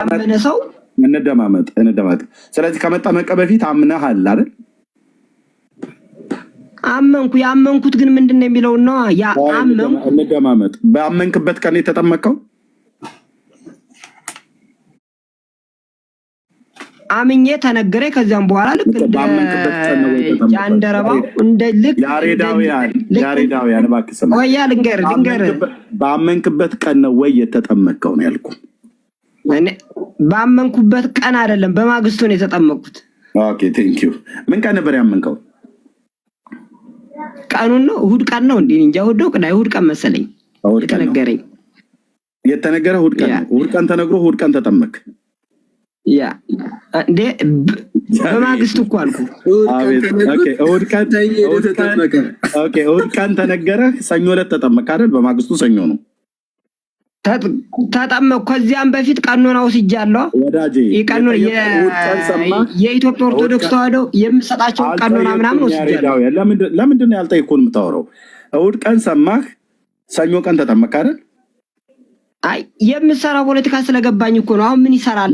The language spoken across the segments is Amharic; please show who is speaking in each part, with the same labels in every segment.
Speaker 1: ያመነ ሰው
Speaker 2: እንደማመጥ። ስለዚህ ከመጠመቀ በፊት አምነሃል አይደል?
Speaker 1: አመንኩ። ያመንኩት ግን ምንድነው የሚለው ነው? ያ አመንኩ
Speaker 2: እንደማመጥ። በአመንክበት ቀን የተጠመቀው
Speaker 1: አምኜ ተነገረኝ። ከዚያም በኋላ ልክ ጃንደረባው እንደ ልክ
Speaker 2: ያሬዳውያን እባክህ ስማ።
Speaker 1: ወያ ልንገር
Speaker 2: በአመንክበት ቀን ነው ወይ የተጠመቀው ነው ያልኩህ?
Speaker 1: ባመንኩበት ቀን አይደለም፣ በማግስቱ ነው የተጠመቅኩት።
Speaker 2: ኦኬ ቴንክ ዩ። ምን ቀን ነበር ያመንከው?
Speaker 1: ቀኑን ነው እሑድ ቀን ነው እንዴ? እንጃ እሑድ ቀን መሰለኝ የተነገረኝ።
Speaker 2: የተነገረ እሑድ ቀን ነው። እሑድ ቀን ተነግሮ እሑድ ቀን ተጠመቅ።
Speaker 1: ያ እንዴ በማግስቱ እኮ አልኩ።
Speaker 2: እሑድ ቀን ተነገረ፣ ሰኞ ዕለት ተጠመቅ አይደል? በማግስቱ ሰኞ ነው
Speaker 1: ተጠመቅኩ። ከዚያም በፊት ቀኖና ወስጃለሁ
Speaker 2: ወዳጄ።
Speaker 1: የኢትዮጵያ ኦርቶዶክስ ተዋሕዶ የምሰጣቸው ቀኖና ምናምን ወስጃለሁ።
Speaker 2: ለምንድን ነው ያልጠየቅኩህን የምታወራው? እሑድ ቀን ሰማህ፣ ሰኞ ቀን ተጠመቅ አይደል?
Speaker 1: አይ የምሰራው ፖለቲካ ስለገባኝ እኮ ነው። አሁን ምን ይሰራል?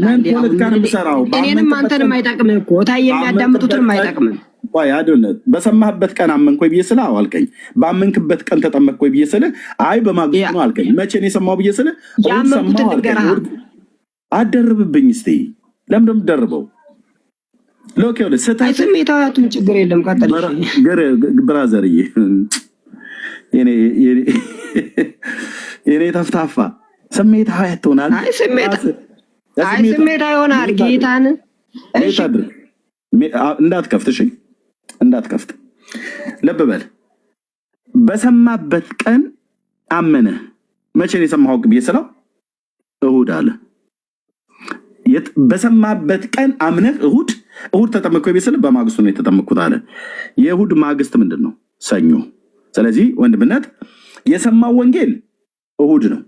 Speaker 1: እኔንም አንተንም አይጠቅምም እኮ ታይ፣ የሚያዳምጡትንም አይጠቅምም።
Speaker 2: ወይ አይደለም። በሰማህበት ቀን አመንክ ወይ ብዬ ስለ አልከኝ። ባመንክበት ቀን ተጠመቅክ ወይ ብዬ ስለ አይ በማግስቱ ነው አልከኝ። መቼ ነው የሰማው ብዬ ስለ
Speaker 1: ያመንኩትን ንገረህ።
Speaker 2: አደርብብኝ እስቲ። ለምን ደም ደርበው ሎኬ ወለ
Speaker 1: አይ ስሜታቱን ችግር የለም። ቀጥል
Speaker 2: ብራዘርዬ። የኔ ተፍታፋ ስሜት ሀያት ሆናል።
Speaker 1: አይ ስሜት ይሆናል። ጌታን
Speaker 2: እሺ እንዳትከፍት፣ እሺ እንዳትከፍት። ልብ በል። በሰማበት ቀን አመነ። መቼ ነው የሰማኸው ብዬ ስለው እሑድ አለ። በሰማበት ቀን አምነህ እሑድ ተጠመቅኩ ብዬ ስለው በማግስቱ ነው የተጠመቅኩት አለ። የእሑድ ማግስት ምንድን ነው? ሰኞ። ስለዚህ ወንድምነት የሰማው ወንጌል እሑድ ነው።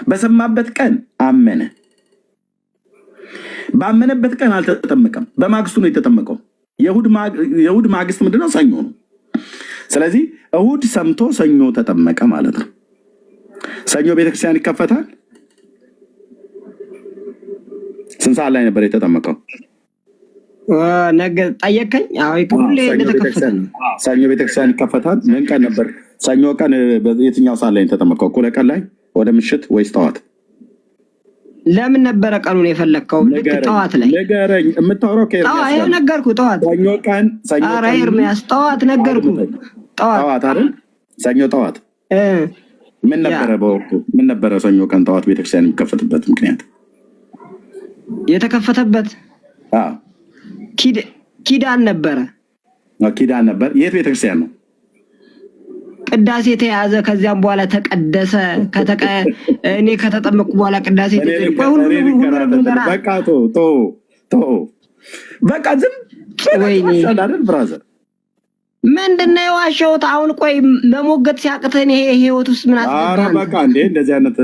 Speaker 2: በሰማበት ቀን አመነ። ባመነበት ቀን አልተጠመቀም፣ በማግስቱ ነው የተጠመቀው። የእሑድ ማግስት ምንድነው? ሰኞ ነው። ስለዚህ እሑድ ሰምቶ ሰኞ ተጠመቀ ማለት ነው። ሰኞ ቤተክርስቲያን ይከፈታል። ስንት ሰዓት ላይ ነበር የተጠመቀው?
Speaker 1: ነገ ጠየቀኝ።
Speaker 2: ሰኞ ቤተክርስቲያን ይከፈታል። ምን ቀን ነበር? ሰኞ ቀን የትኛው ሰዓት ላይ የተጠመቀው? እኩለ ቀን ላይ ወደ ምሽት ወይስ ጠዋት?
Speaker 1: ለምን ነበረ ቀኑን የፈለግከው? ልክ ጠዋት ላይ
Speaker 2: ንገረኝ። የምታወራው
Speaker 1: ከኤርሚያስ ነገርኩ። ጠዋት
Speaker 2: ሰኞ ቀን
Speaker 1: ኧረ ኤርሚያስ ጠዋት ነገርኩ።
Speaker 2: ጠዋት አይደል? ሰኞ ጠዋት ምን ነበረ? በወቅቱ ምን ነበረ? ሰኞ ቀን ጠዋት ቤተክርስቲያን የሚከፈትበት ምክንያት
Speaker 1: የተከፈተበት ኪዳን ነበረ።
Speaker 2: ኪዳን ነበር። የት ቤተክርስቲያን ነው?
Speaker 1: ቅዳሴ ተያዘ። ከዚያም በኋላ ተቀደሰ። እኔ ከተጠመቅኩ በኋላ ቅዳሴ
Speaker 2: በቃ በቃ ዝም ብራዘር።
Speaker 1: ምንድነው የዋሸሁት? አሁን ቆይ መሞገት ሲያቅተን ይሄ ህይወት ውስጥ ምን አስገባህ?
Speaker 2: በቃ እንደዚህ አይነት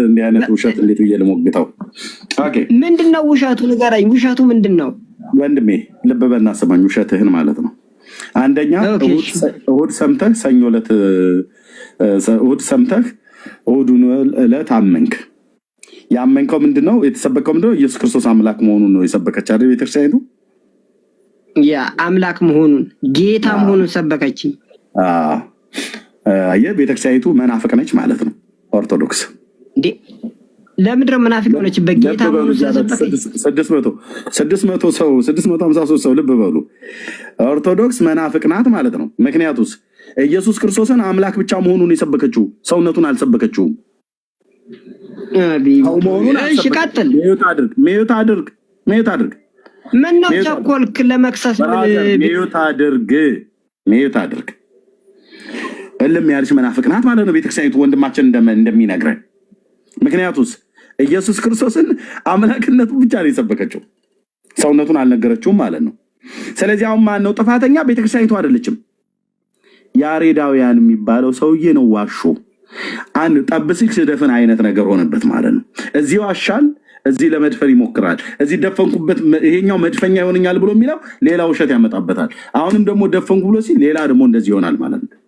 Speaker 2: ውሸት እንዴት ብዬ ልሞግተው?
Speaker 1: ምንድነው ውሸቱ? ንገረኝ። ውሸቱ ምንድነው?
Speaker 2: ወንድሜ ልብ በልና ስማኝ። ውሸትህን ማለት ነው። አንደኛ እሑድ ሰምተህ ሰኞ ዕለት እሑዱን ዕለት አመንክ። ያመንከው ምንድነው? የተሰበከው ምንድነው? ኢየሱስ ክርስቶስ አምላክ መሆኑን ነው የሰበከች አይደል ቤተክርስቲያኒቱ?
Speaker 1: ያ አምላክ መሆኑን ጌታ መሆኑን ሰበከች።
Speaker 2: አየህ፣ ቤተክርስቲያኒቱ መናፍቅ ነች ማለት ነው። ኦርቶዶክስ
Speaker 1: ለምድር መናፍቅ ሆነችበት። ጌታ መሆኑን ሰበከች።
Speaker 2: 653 ሰው ልብ በሉ። ኦርቶዶክስ መናፍቅ ናት ማለት ነው። ምክንያቱስ ኢየሱስ ክርስቶስን አምላክ ብቻ መሆኑን የሰበከችው ሰውነቱን አልሰበከችውም።
Speaker 1: እሺ ቀጥል።
Speaker 2: ሚዩት አድርግ።
Speaker 1: ምን ነው ቸኮልክ ለመክሰስ?
Speaker 2: ሚዩት አድርግ። እልም ያለች መናፍቅ ናት ማለት ነው ቤተክርስቲያኒቱ፣ ወንድማችን እንደሚነግረን። ምክንያቱስ ኢየሱስ ክርስቶስን አምላክነቱ ብቻ ነው የሰበከችው፣ ሰውነቱን አልነገረችውም ማለት ነው። ስለዚህ አሁን ማን ነው ጥፋተኛ? ቤተክርስቲያኒቱ አይደለችም። ያሬዳውያን የሚባለው ሰውዬ ነው ዋሾ። አንድ ጠብሲክ ስደፍን አይነት ነገር ሆነበት ማለት ነው። እዚህ ዋሻል፣ እዚህ ለመድፈር ይሞክራል። እዚህ ደፈንኩበት፣ ይሄኛው መድፈኛ ይሆነኛል ብሎ የሚለው ሌላ ውሸት ያመጣበታል። አሁንም ደግሞ ደፈንኩ ብሎ ሲል ሌላ ደግሞ እንደዚህ ይሆናል ማለት ነው።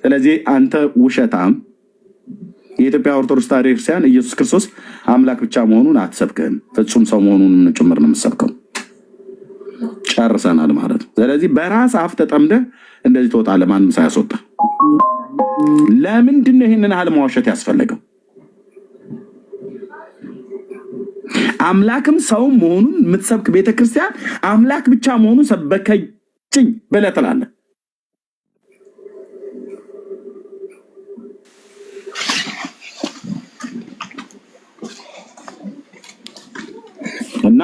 Speaker 2: ስለዚህ አንተ ውሸታም የኢትዮጵያ ኦርቶዶክስ ተዋሕዶ ክርስቲያን ኢየሱስ ክርስቶስ አምላክ ብቻ መሆኑን አትሰብክም፣ ፍጹም ሰው መሆኑን ጭምር ነው የምትሰብከው። ጨርሰናል ማለት ነው። ስለዚህ በራስ አፍ ተጠምደህ እንደዚህ ትወጣለህ፣ ማንም ሳያስወጣ። ለምንድን ነው ይህንን ያህል መዋሸት ያስፈለገው? አምላክም ሰውም መሆኑን የምትሰብክ ቤተክርስቲያን አምላክ ብቻ መሆኑን ሰበከችኝ ብለህ ትላለህ። እና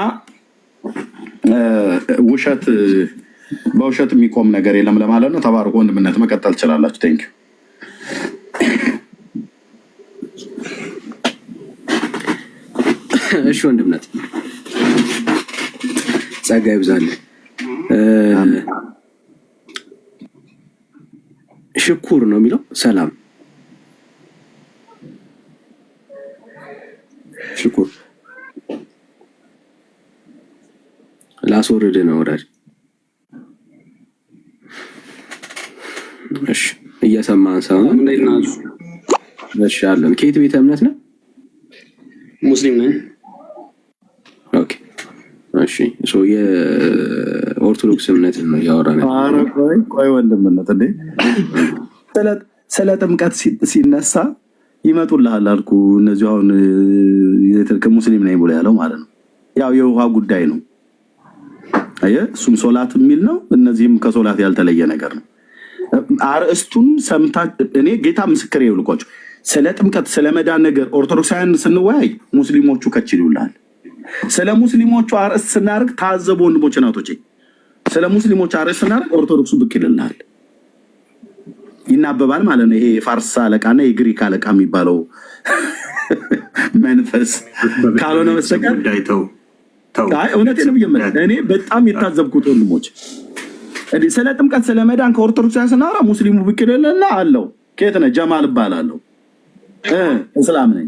Speaker 2: ውሸት በውሸት የሚቆም ነገር የለም ለማለት ነው። ተባርኮ ወንድምነት መቀጠል ትችላላችሁ። ቴንክ ዩ።
Speaker 3: እሺ ወንድምነት ጸጋ ይብዛልህ። ሽኩር ነው የሚለው ሰላም ሽኩር ላስወርድ ነው ወዳጅ። እሺ እየሰማን ሰው ነው። እሺ አለን። ከየት ቤተ እምነት ነው?
Speaker 4: ሙስሊም ነኝ።
Speaker 3: ኦኬ እሺ። የኦርቶዶክስ እምነት ነው ያወራን።
Speaker 2: ኧረ ቆይ ወንድምነት እንዴ ስለ ጥምቀት ሲነሳ ይመጡልሃል አልኩ። እነዚህ አሁን ሙስሊም ነኝ ብሎ ያለው ማለት ነው። ያው የውሃ ጉዳይ ነው። አየህ፣ እሱም ሶላት የሚል ነው። እነዚህም ከሶላት ያልተለየ ነገር ነው። አርእስቱን ሰምታ እኔ ጌታ ምስክር ይልቋቸው ስለ ጥምቀት ስለ መዳን ነገር ኦርቶዶክሳውያን ስንወያይ ሙስሊሞቹ ከችሉልሃል። ስለ ሙስሊሞቹ አርእስት ስናደርግ ታዘቡ ወንድሞች እናቶቼ፣ ስለ ሙስሊሞቹ አርእስት ስናደርግ ኦርቶዶክሱ ብቅ ይልልሃል፣ ይናበባል ማለት ነው። ይሄ የፋርስ አለቃና የግሪክ አለቃ የሚባለው መንፈስ ካልሆነ በስተቀር እውነቴን ነው ብዬ እኔ በጣም የታዘብኩት ወንድሞች ስለ ጥምቀት ስለ መዳን ከኦርቶዶክሳውያን ስናወራ ሙስሊሙ ብቅ ይልልና አለው። ከየት ነህ? ጀማል እባላለሁ፣ እስላም ነኝ።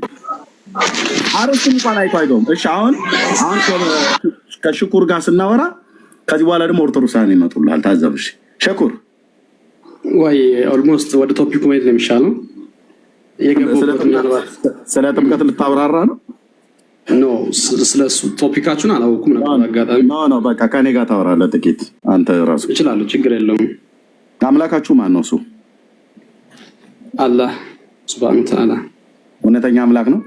Speaker 2: አርስቱን እንኳን አይገውም። እሺ አሁን ከሽኩር ጋር ስናወራ ከዚህ በኋላ ደግሞ ኦርቶዶክሳውያን ይመጡልሃል። ታዘብሽ ሽኩር
Speaker 4: ወይ ኦልሞስት ወደ ቶፒኩ መሄድ ነው የሚሻለው።
Speaker 2: ስለ ጥምቀት ልታብራራ ነው?
Speaker 4: ኖ ስለሱ ቶፒካችሁን አላወኩም ነበር። አጋጣሚ
Speaker 2: ኖ በቃ ከኔ ጋር ታወራለህ ጥቂት። አንተ ራሱ
Speaker 4: እችላለሁ፣ ችግር የለውም።
Speaker 2: አምላካችሁ ማን ነው? እሱ
Speaker 4: አላህ ሱብሃነሁ ወተዓላ
Speaker 2: እውነተኛ አምላክ ነው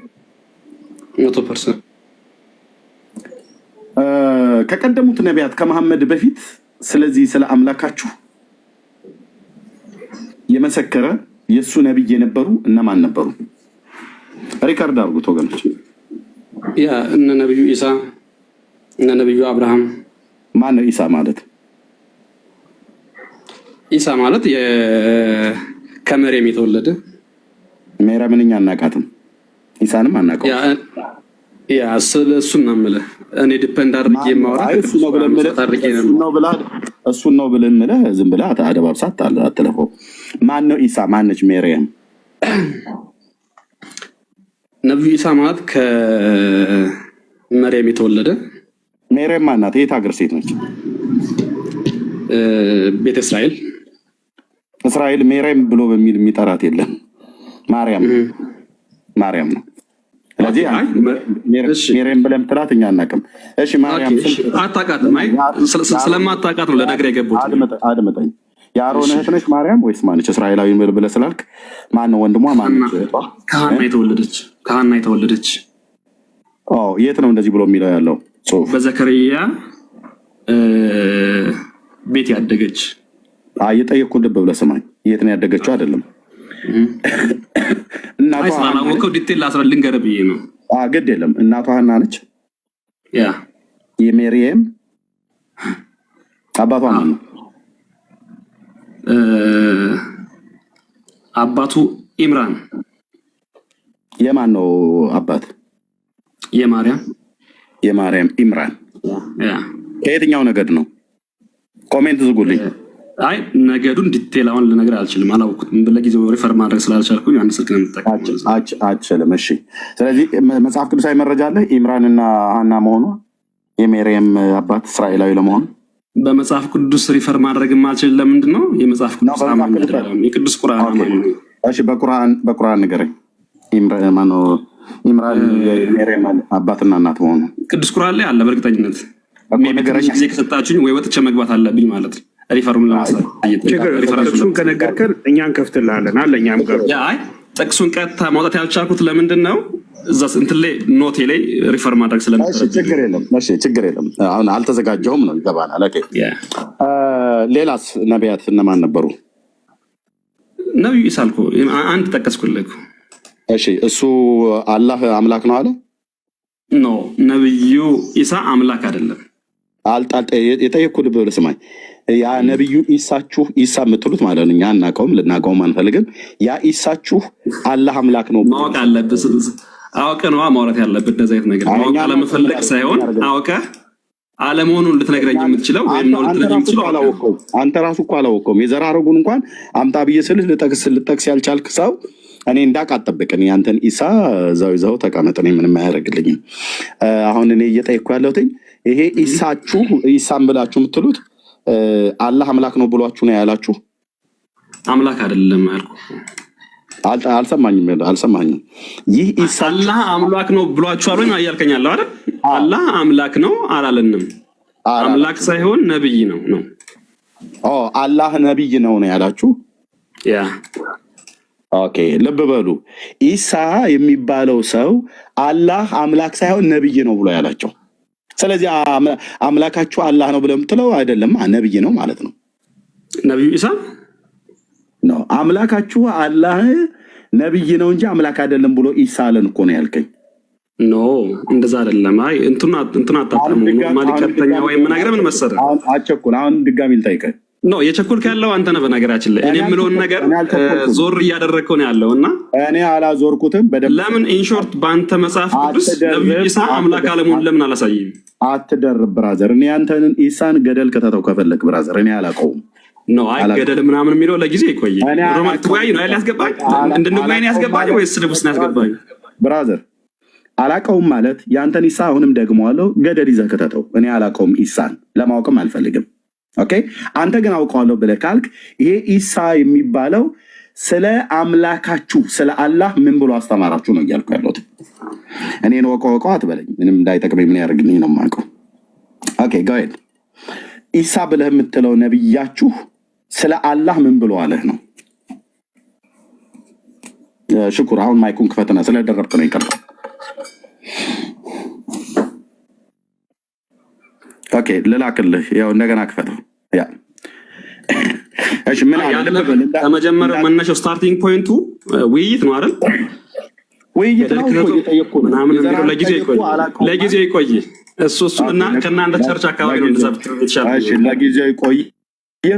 Speaker 4: 100%።
Speaker 2: ከቀደሙት ነቢያት ከመሐመድ በፊት ስለዚህ ስለ አምላካችሁ የመሰከረ የእሱ ነቢይ የነበሩ እነማን ነበሩ? ሪካርድ አድርጉት ወገኖች።
Speaker 4: ያ እነ ነብዩ ኢሳ እነ ነብዩ አብርሃም።
Speaker 2: ማን ነው ኢሳ ማለት?
Speaker 4: ኢሳ ማለት ከመርየም የተወለደ።
Speaker 2: መርየምን እኛ አናውቃትም፣ ኢሳንም አናውቀው።
Speaker 4: ያ ስለሱን ነው የምልህ እኔ ዲፔንድ አድርጌ የማወራው
Speaker 2: እሱን ነው ብለህ የምልህ ዝም ብለህ አደባብሳት አትለፈው። ማን ነው ኢሳ? ማነች መርየም?
Speaker 4: ነብዩ ኢሳ ማለት ከመርየም የተወለደ።
Speaker 2: መርየም ማናት? የት ሀገር ሴት ነች?
Speaker 4: ቤተ እስራኤል።
Speaker 2: እስራኤል መርየም ብሎ በሚል የሚጠራት የለም። ማርያም ነው። ስለዚህ መርየም ብለህ የምትላት እኛ አናውቅም። እሺ ማርያም
Speaker 4: አታውቃትም? አይ ስለማታውቃት ነው ለነገር የገባሁት።
Speaker 2: አድምጠኝ። የአሮን እህት ነች ማርያም ወይስ ማነች? እስራኤላዊ ብለህ ስላልክ ማነው ወንድሟ? ማነች?
Speaker 4: ከሐና የተወለደች።
Speaker 2: የት ነው እንደዚህ ብሎ የሚለው ያለው ጽሑፍ?
Speaker 4: በዘከርያ ቤት ያደገች።
Speaker 2: እየጠየቅኩህ ልብ ብለህ ስማኝ። የት ነው ያደገችው? አይደለም
Speaker 4: ስላላወቀው ዲቴል ላስረዳ ልንገርህ ብዬ ነው።
Speaker 2: ግድ የለም። እናቷ ሐና ነች።
Speaker 4: ያ
Speaker 2: የመርየም አባቷ ማን ነው?
Speaker 4: አባቱ ኢምራን።
Speaker 2: የማን ነው አባት? የማርያም ኢምራን። ከየትኛው ነገድ ነው? ኮሜንት ዝጉልኝ።
Speaker 4: አይ ነገዱን ዲቴል አሁን ልነግርህ አልችልም፣ አላወኩትም። ለጊዜው ሪፈር ማድረግ ስላልቻልኩኝ አንድ ስልክ ነው የምጠቀመው።
Speaker 2: አትችልም። እሺ፣ ስለዚህ መጽሐፍ ቅዱሳዊ መረጃ አለ ኢምራን እና ሐና መሆኗ የመርየም አባት እስራኤላዊ ለመሆኑ?
Speaker 4: በመጽሐፍ ቅዱስ ሪፈር ማድረግ የማልችል ለምንድን ነው? የመጽሐፍ ቅዱስ አማኝ አይደለም፣ የቅዱስ ቁርአን አማኝ ነው።
Speaker 2: እሺ፣ በቁርአን ንገረኝ። ኢምራን የሜሪያም አባትና እናት መሆኑ
Speaker 4: ቅዱስ ቁርአን ላይ አለ በእርግጠኝነት። ትንሽ ጊዜ ከሰጣችሁኝ ወይ ወጥቼ መግባት አለብኝ ማለት ነው። ሪፈሩን ለማሳየት
Speaker 3: ጥቅሱን ከነገርከን እኛ እንከፍትልሃለን አለ። እኛም ገሩ
Speaker 4: ጥቅሱን ቀጥታ ማውጣት ያልቻልኩት ለምንድን ነው? እዛ እንትን ላይ ኖቴ ላይ ሪፈር ማድረግ ስለነበረ
Speaker 2: ችግር የለም። አሁን አልተዘጋጀሁም ነው ይገባናል። ሌላስ ነቢያት እነማን ነበሩ?
Speaker 4: ነቢዩ ኢሳ አልኩ፣ አንድ ጠቀስኩልህ።
Speaker 2: እሺ እሱ አላህ አምላክ ነው አለ?
Speaker 4: ኖ ነቢዩ ኢሳ አምላክ አይደለም።
Speaker 2: የጠየኩህ ልብ ብለህ ስማኝ። ያ ነቢዩ ኢሳችሁ ኢሳ የምትሉት ማለት ነው። እኛ አናውቀውም፣ ልናውቀውም አንፈልግም። ያ ኢሳችሁ አላህ አምላክ ነው
Speaker 4: ማወቅ አለብህ። አውቀህ ነዋ ማውራት ያለብህ። እንደዚህ አይነት ነገር ማወቅ አለመፈለግ ሳይሆን አውቀህ አለመሆኑን ልትነግረኝ የምትችለው ወይም ነው ልትነግረኝ የምትችለው
Speaker 2: አንተ ራሱ እኮ አላወቀውም። የዘር ሐረጉን እንኳን አምጣ ብዬ ስልህ ልጠቅስ ያልቻልክ ሰው እኔ እንዳውቅ አትጠብቅኝ። ያንተን ኢሳ እዛው ይዘው ተቀመጥ፣ እኔ ምንም አያደርግልኝም። አሁን እኔ እየጠየኩ ያለሁት ይሄ ኢሳችሁ ኢሳም ብላችሁ የምትሉት አላህ አምላክ ነው ብሏችሁ ነው ያላችሁ?
Speaker 4: አምላክ አይደለም ያልኩ።
Speaker 2: አልሰማኝም። ይህ ኢሳ
Speaker 4: አላህ አምላክ ነው ብሏችኋል ወይ እያልከኝ ያለው አይደል? አላህ አምላክ ነው አላለንም። አምላክ ሳይሆን ነብይ ነው።
Speaker 2: አላህ ነብይ ነው ያላችሁ?
Speaker 4: ያ
Speaker 2: ኦኬ፣ ልብ በሉ። ኢሳ የሚባለው ሰው አላህ አምላክ ሳይሆን ነብይ ነው ብሎ ያላቸው። ስለዚህ አምላካችሁ አላህ ነው ብለህ የምትለው አይደለም፣ ነብይ ነው ማለት ነው።
Speaker 4: ነብዩ ኢሳ
Speaker 2: ነው አምላካችሁ አላህ ነብይ ነው እንጂ አምላክ አይደለም ብሎ ኢሳ አለን እኮ ነው ያልከኝ።
Speaker 4: ኖ እንደዛ አይደለም። አይ እንትና አጣጣሙ ኖርማሊ ቀጥተኛ ወይ ምን መሰለህ፣
Speaker 2: አቸኩል። አሁን ድጋሚ ልጠይቅህ።
Speaker 4: ኖ የቸኩልክ ያለው አንተ ነህ። በነገራችን ላይ እኔ የምለውን ነገር ዞር እያደረግከው ነው ያለው እና
Speaker 2: እኔ አላዞርኩትም። በደንብ
Speaker 4: ለምን ኢንሾርት በአንተ መጽሐፍ ቅዱስ ነብዩ ኢሳ አምላክ አለመሆኑን ለምን አላሳየም?
Speaker 2: አትደርብ ብራዘር። እኔ አንተን ኢሳን ገደል ከተተው ከፈለክ ብራዘር፣ እኔ አላውቀውም።
Speaker 4: ኖ አይ ገደል ምናምን የሚለው ለጊዜ ይቆይ። ሮማን ትወያይ ነው ያለ ያስገባኝ እንድንወያይ ነው ያስገባኝ ወይስ ስድብስ ነው ያስገባኝ?
Speaker 2: ብራዘር አላውቀውም ማለት ያንተን ኢሳ አሁንም ደግመዋለሁ፣ ገደል ይዘህ ከተተው። እኔ አላውቀውም፣ ኢሳን ለማወቅም አልፈልግም። ኦኬ፣ አንተ ግን አውቀዋለሁ ብለህ ካልክ ይሄ ኢሳ የሚባለው ስለ አምላካችሁ ስለ አላህ ምን ብሎ አስተማራችሁ ነው እያልኩ ያለሁት። እኔን ወቀው አትበለኝ፣ ምንም እንዳይጠቅመኝ ምን ያደርግልኝ ነው የማውቀው። ኦኬ ጋይድ፣ ኢሳ ብለህ የምትለው ነብያችሁ ስለ አላህ ምን ብሎ አለህ ነው? ሽኩር፣ አሁን ማይኩን ክፈትና ስለደረብክ ነው ይቀርታል። ኦኬ ልላክልህ፣ ያው እንደገና ክፈተው። ያ እሺ፣ ምን አለ
Speaker 4: ከመጀመሪያው መነሻው ስታርቲንግ ፖይንቱ ውይይት ነው አይደል?
Speaker 2: ውይይት ነው እየጠየቅኩ ነው
Speaker 4: ምናምን የሚለው ለጊዜው ይቆይ። እሱና ከእናንተ ቸርች አካባቢ ነው እንደዛ ብትሻል።
Speaker 2: እሺ፣ ለጊዜው ይቆይ።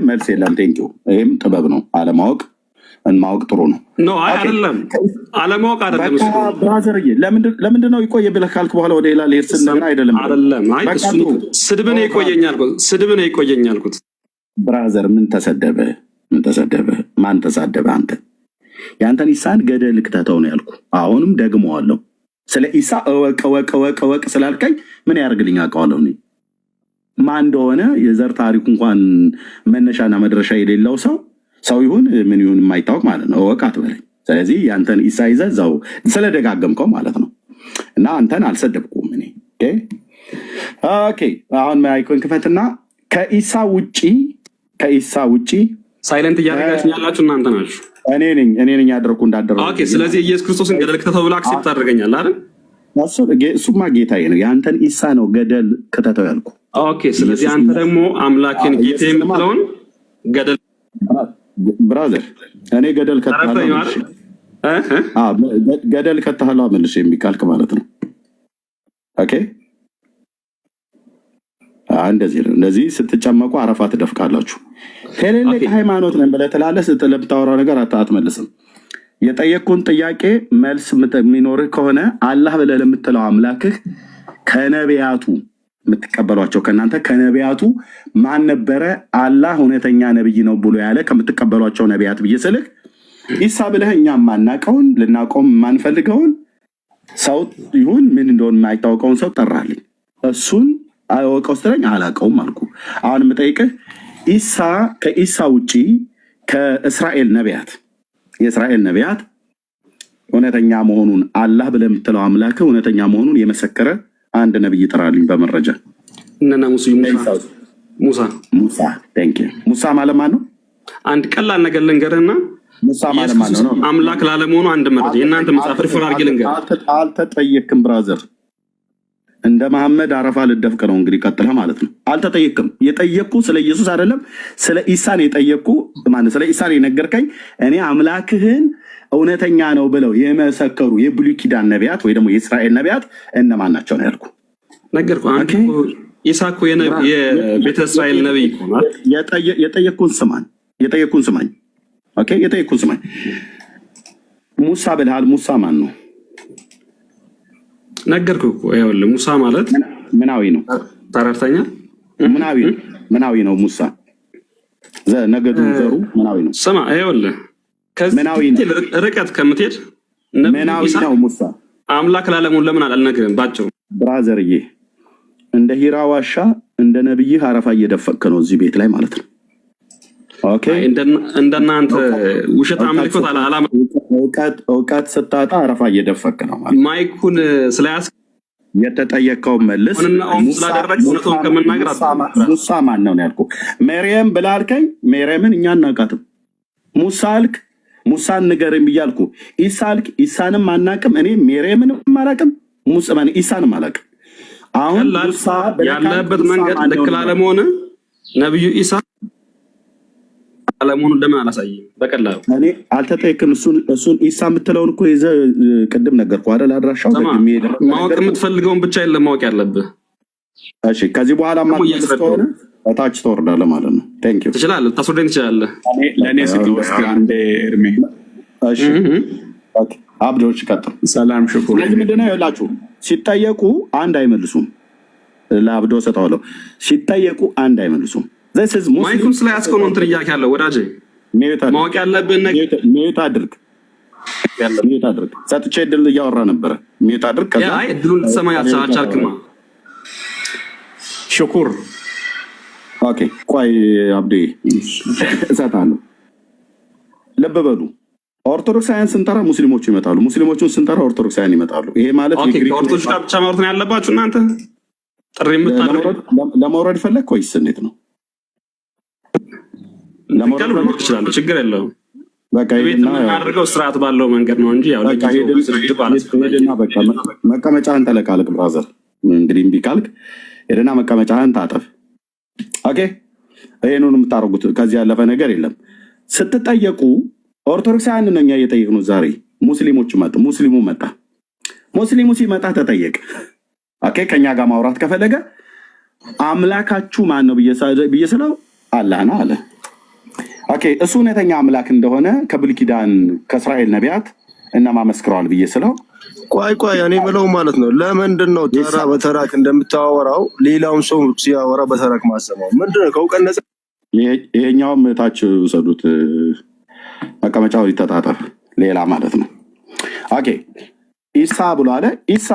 Speaker 2: መልስ የለም። ቴንኪው። ይሄም ጥበብ ነው። አለማወቅ ማወቅ ጥሩ ነው። ኖ
Speaker 4: አይደለም፣ አለማወቅ አይደለም።
Speaker 2: ብራዘርዬ ለምንድን ነው ይቆየ ብለህ ካልክ በኋላ ወደ ሌላ ልሄድ ስልና አይደለም።
Speaker 4: አይ ስድብን ይቆየኝ አልኩት።
Speaker 2: ብራዘር ምን ተሰደበ? ማን ተሳደበ? አንተ የአንተን ኢሳን ገደል ክተተው ነው ያልኩ። አሁንም ደግመዋለሁ። ስለ ኢሳ እወቅ ስላልከኝ ምን ያደርግልኝ? አውቀዋለሁ እኔ ማን እንደሆነ። የዘር ታሪኩ እንኳን መነሻና መድረሻ የሌለው ሰው ይሁን ምን ይሁን የማይታወቅ ማለት ነው። እወቅ አትበለኝ። ስለዚህ ያንተን ኢሳ ይዘህ እዛው ስለደጋገምከው ማለት ነው። እና አንተን አልሰደብኩም እኔ። ኦኬ አሁን ማይኮን ክፈትና ከኢሳ ውጪ
Speaker 4: ሳይለንት እያደረጋችሁ ያላችሁ እናንተ ናችሁ።
Speaker 2: እኔ ነኝ ያደረኩ እንዳደረኩ።
Speaker 4: ኦኬ ስለዚህ ኢየሱስ ክርስቶስን ገደል ከተተው ብለህ አክሴፕት አድርገኛል አይደል?
Speaker 2: እሱማ ጌታዬ ነው። ያንተን ኢሳ ነው ገደል ከተተው ያልኩ።
Speaker 4: ኦኬ ስለዚህ አንተ ደግሞ አምላክን ጌታ የምትለውን ገደል
Speaker 2: ብራዘር እኔ ገደል ከተሃለው መልሽ የሚቃልክ ማለት ነው። ኦኬ እንደዚህ ነው። እንደዚህ ስትጨመቁ አረፋ ትደፍቃላችሁ። ከሌለ ሃይማኖት ነን ብለህ ትላለህ። ለምታወራው ነገር አትመልስም። የጠየቅኩን ጥያቄ መልስ የሚኖርህ ከሆነ አላህ ብለህ ለምትለው አምላክህ ከነቢያቱ የምትቀበሏቸው ከእናንተ ከነቢያቱ ማን ነበረ አላህ እውነተኛ ነብይ ነው ብሎ ያለ ከምትቀበሏቸው ነቢያት ብዬ ስልህ ኢሳ ብለህ እኛ ማናቀውን ልናቆም የማንፈልገውን ሰው ይሁን ምን እንደሆነ የማይታወቀውን ሰው ጠራልኝ። እሱን አወቀው ስትለኝ አላቀውም አልኩ። አሁን የምጠይቅህ ኢሳ ከኢሳ ውጪ የእስራኤል ነቢያት እውነተኛ መሆኑን አላህ ብለህ የምትለው አምላክ እውነተኛ መሆኑን የመሰከረ አንድ ነብይ ጥራልኝ በመረጃ።
Speaker 4: እነና
Speaker 2: ሙሳ ሙሳ ማለት ማን ነው?
Speaker 4: አንድ ቀላል ነገር ልንገርህና
Speaker 2: ሙሳ ማለት ማን ነው?
Speaker 4: አምላክ ላለመሆኑ አንድ መረጃ የእናንተ መጽሐፍ ሪፈር አድርጌ ልንገርህ።
Speaker 2: አልተጠየቅም ብራዘር። እንደ መሐመድ አረፋ ልደፍቅ ነው እንግዲህ ቀጥለህ ማለት ነው። አልተጠየቅም። የጠየቅኩ ስለ ኢየሱስ አይደለም፣ ስለ ኢሳን የጠየቅኩ ማን ስለ ኢሳን የነገርከኝ እኔ አምላክህን እውነተኛ ነው ብለው የመሰከሩ የብሉይ ኪዳን ነቢያት ወይ ደግሞ የእስራኤል ነቢያት እነማን ናቸው ነው ያልኩ።
Speaker 4: ነገርኩህ። አንተ ኢሳ እኮ የቤተ እስራኤል ነብይ እኮ ነው።
Speaker 2: የጠየቅኩን ስማኝ። ኦኬ የጠየቅኩን ስማኝ። ሙሳ ብለሃል። ሙሳ ማን ነው?
Speaker 4: ነገርኩህ እኮ ይኸውልህ፣ ሙሳ ማለት
Speaker 2: ምናዊ ነው።
Speaker 4: ተረድተኛ?
Speaker 2: ምናዊ ነው ሙሳ። ነገዱ ዘሩ ምናዊ ነው።
Speaker 4: ስማ ይኸውልህ፣ ከዚህ ርቀት ከምትሄድ
Speaker 2: ምናዊ ነው ሙሳ።
Speaker 4: አምላክ ላለመሆኑ ለምን አልነግርህም? ባጭሩ
Speaker 2: ብራዘርዬ፣ እንደ ሂራ ዋሻ እንደ ነብይህ አረፋ እየደፈቅክ ነው እዚህ ቤት ላይ ማለት ነው። ኦኬ
Speaker 4: እንደናንተ ውሸት አምልኮት አላማ
Speaker 2: እውቀት ስታጣ አረፋ እየደፈቅክ ነው ማለት።
Speaker 4: ማይኩን ስለያዝ
Speaker 2: የተጠየቀው መልስ። ሙሳ ማን ነው ያልኩህ? ሜርየም ብላልከኝ ሜርየምን እኛ እናውቃትም። ሙሳ አልክ፣ ሙሳን ንገረኝ ብያልኩ። ኢሳ አልክ፣ ኢሳንም አናቅም። እኔ ሜርየምንም አላቅም፣ ኢሳንም አላቅም። አሁን ሙሳ
Speaker 4: ያለበት መንገድ ልክ ላለመሆን ነብዩ ኢሳ አለመሆኑን ለምን አላሳየም? በቀላሉ
Speaker 2: እኔ አልተጠየቅም። እሱን ኢሳ የምትለውን እኮ ይዘህ ቅድም ነገርኩህ አይደል? አድራሻው
Speaker 4: ማወቅ የምትፈልገውን ብቻ የለም ማወቅ ያለብህ።
Speaker 2: እሺ ከዚህ በኋላ ማጥመልስ ከሆነ እታች ትወርዳለህ ማለት ነው። ቴንክ ዩ።
Speaker 4: ትችላለህ፣ ታስወርደኝ ትችላለህ።
Speaker 5: ለእኔ ስትወስድ አንዴ እርሜ።
Speaker 2: እሺ አብዶች ቀጥል።
Speaker 5: ሰላም ሽኩር።
Speaker 2: ስለዚህ ምንድነው ያላችሁ? ሲጠየቁ አንድ አይመልሱም። ለአብዶ ሰጠዋለሁ። ሲጠየቁ አንድ አይመልሱም።
Speaker 4: ማይኩን ስለያዝከው ነው እንትን እያልክ ያለው ወዳጄ። ማወቅ ያለብን ነገር
Speaker 2: ሚዩት አድርግ። ሰጥቼ ድል እያወራ ነበረ። ሚዩት አድርግ።
Speaker 4: አይ ድሉን ልትሰማ አልቻልክማ።
Speaker 5: ሽኩር
Speaker 2: ኦኬ ቆይ አብዴ እሰጣለሁ። ልብ በሉ። ኦርቶዶክሳውያን ስንጠራ ሙስሊሞቹ ይመጣሉ፣ ሙስሊሞቹን ስንጠራ ኦርቶዶክሳውያን ይመጣሉ። ይሄ ማለት
Speaker 4: ከኦርቶዶክስ ጋር ብቻ ማውራት ነው ያለባችሁ እናንተ። ጥሪ የምታደርጉ
Speaker 2: ለመውረድ ፈለግ ወይስ እንዴት ነው?
Speaker 4: ለመውረድ ትችላለህ፣ ችግር የለውም። በቃ የምናደርገው ስርዓት ባለው መንገድ ነው እንጂ ያው
Speaker 2: መቀመጫህን ተለቃለቅ ብራዘር። እንግዲህ እምቢ ካልክ ሄደና መቀመጫህን ታጠፍ። ኦኬ ይሄንን የምታደርጉት ከዚህ ያለፈ ነገር የለም። ስትጠየቁ ኦርቶዶክሳውያን ነው እኛ እየጠየቅነው ዛሬ። ሙስሊሞች መጡ። ሙስሊሙ ሲመጣ ተጠየቅ። ኦኬ ከኛ ጋር ማውራት ከፈለገ አምላካችሁ ማን ነው ብዬ ስለው አላህ ነው አለ። ኦኬ እሱ እውነተኛ አምላክ እንደሆነ ከብሉይ ኪዳን ከእስራኤል ነቢያት እነማ መስክረዋል ብዬ ስለው
Speaker 6: ቆይ እኔ ብለው ማለት ነው። ለምንድን ነው ተራ በተራክ እንደምታወራው ሌላውን ሰው ሲያወራ በተራክ ማሰማው ምንድነው? ከእውቀት ነፃ
Speaker 2: ይሄኛውም ታች ውሰዱት። መቀመጫው ይተጣጠፍ ሌላ ማለት ነው። ኦኬ ኢሳ ብሎ አለ። ኢሳ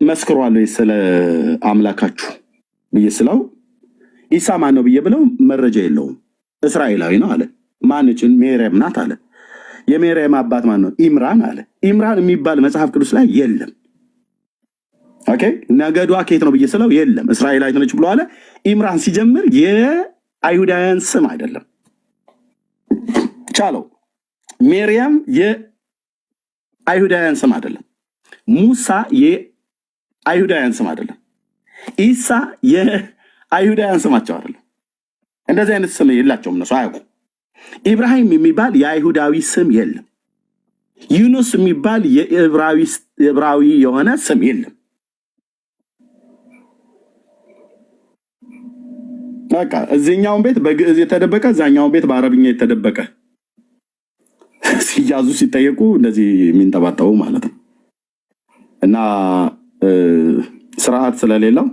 Speaker 2: መስክሯል ስለ አምላካችሁ ብዬ ስለው ኢሳ ማን ነው ብዬ ብለው መረጃ የለውም። እስራኤላዊ ነው አለ። ማንችን? ሜርያም ናት አለ። የሜርያም አባት ማን ነው? ኢምራን አለ። ኢምራን የሚባል መጽሐፍ ቅዱስ ላይ የለም። ኦኬ ነገዷ ከየት ነው ብዬ ስለው የለም እስራኤላዊት ነች ብሎ አለ። ኢምራን ሲጀምር የአይሁዳውያን ስም አይደለም። ቻለው። ሜርያም የአይሁዳውያን ስም አይደለም። ሙሳ የአይሁዳውያን ስም አይደለም። ኢሳ የአይሁዳውያን ስማቸው አይደለም። እንደዚህ አይነት ስም የላቸውም እነሱ አያውቁም። ኢብራሂም የሚባል የአይሁዳዊ ስም የለም። ዩኑስ የሚባል የዕብራዊ የሆነ ስም የለም። በቃ እዚህኛውን ቤት በግዕዝ የተደበቀ እዛኛውን ቤት በአረብኛ የተደበቀ ሲያዙ ሲጠየቁ እንደዚህ የሚንጠባጠቡ ማለት ነው። እና ስርዓት ስለሌለው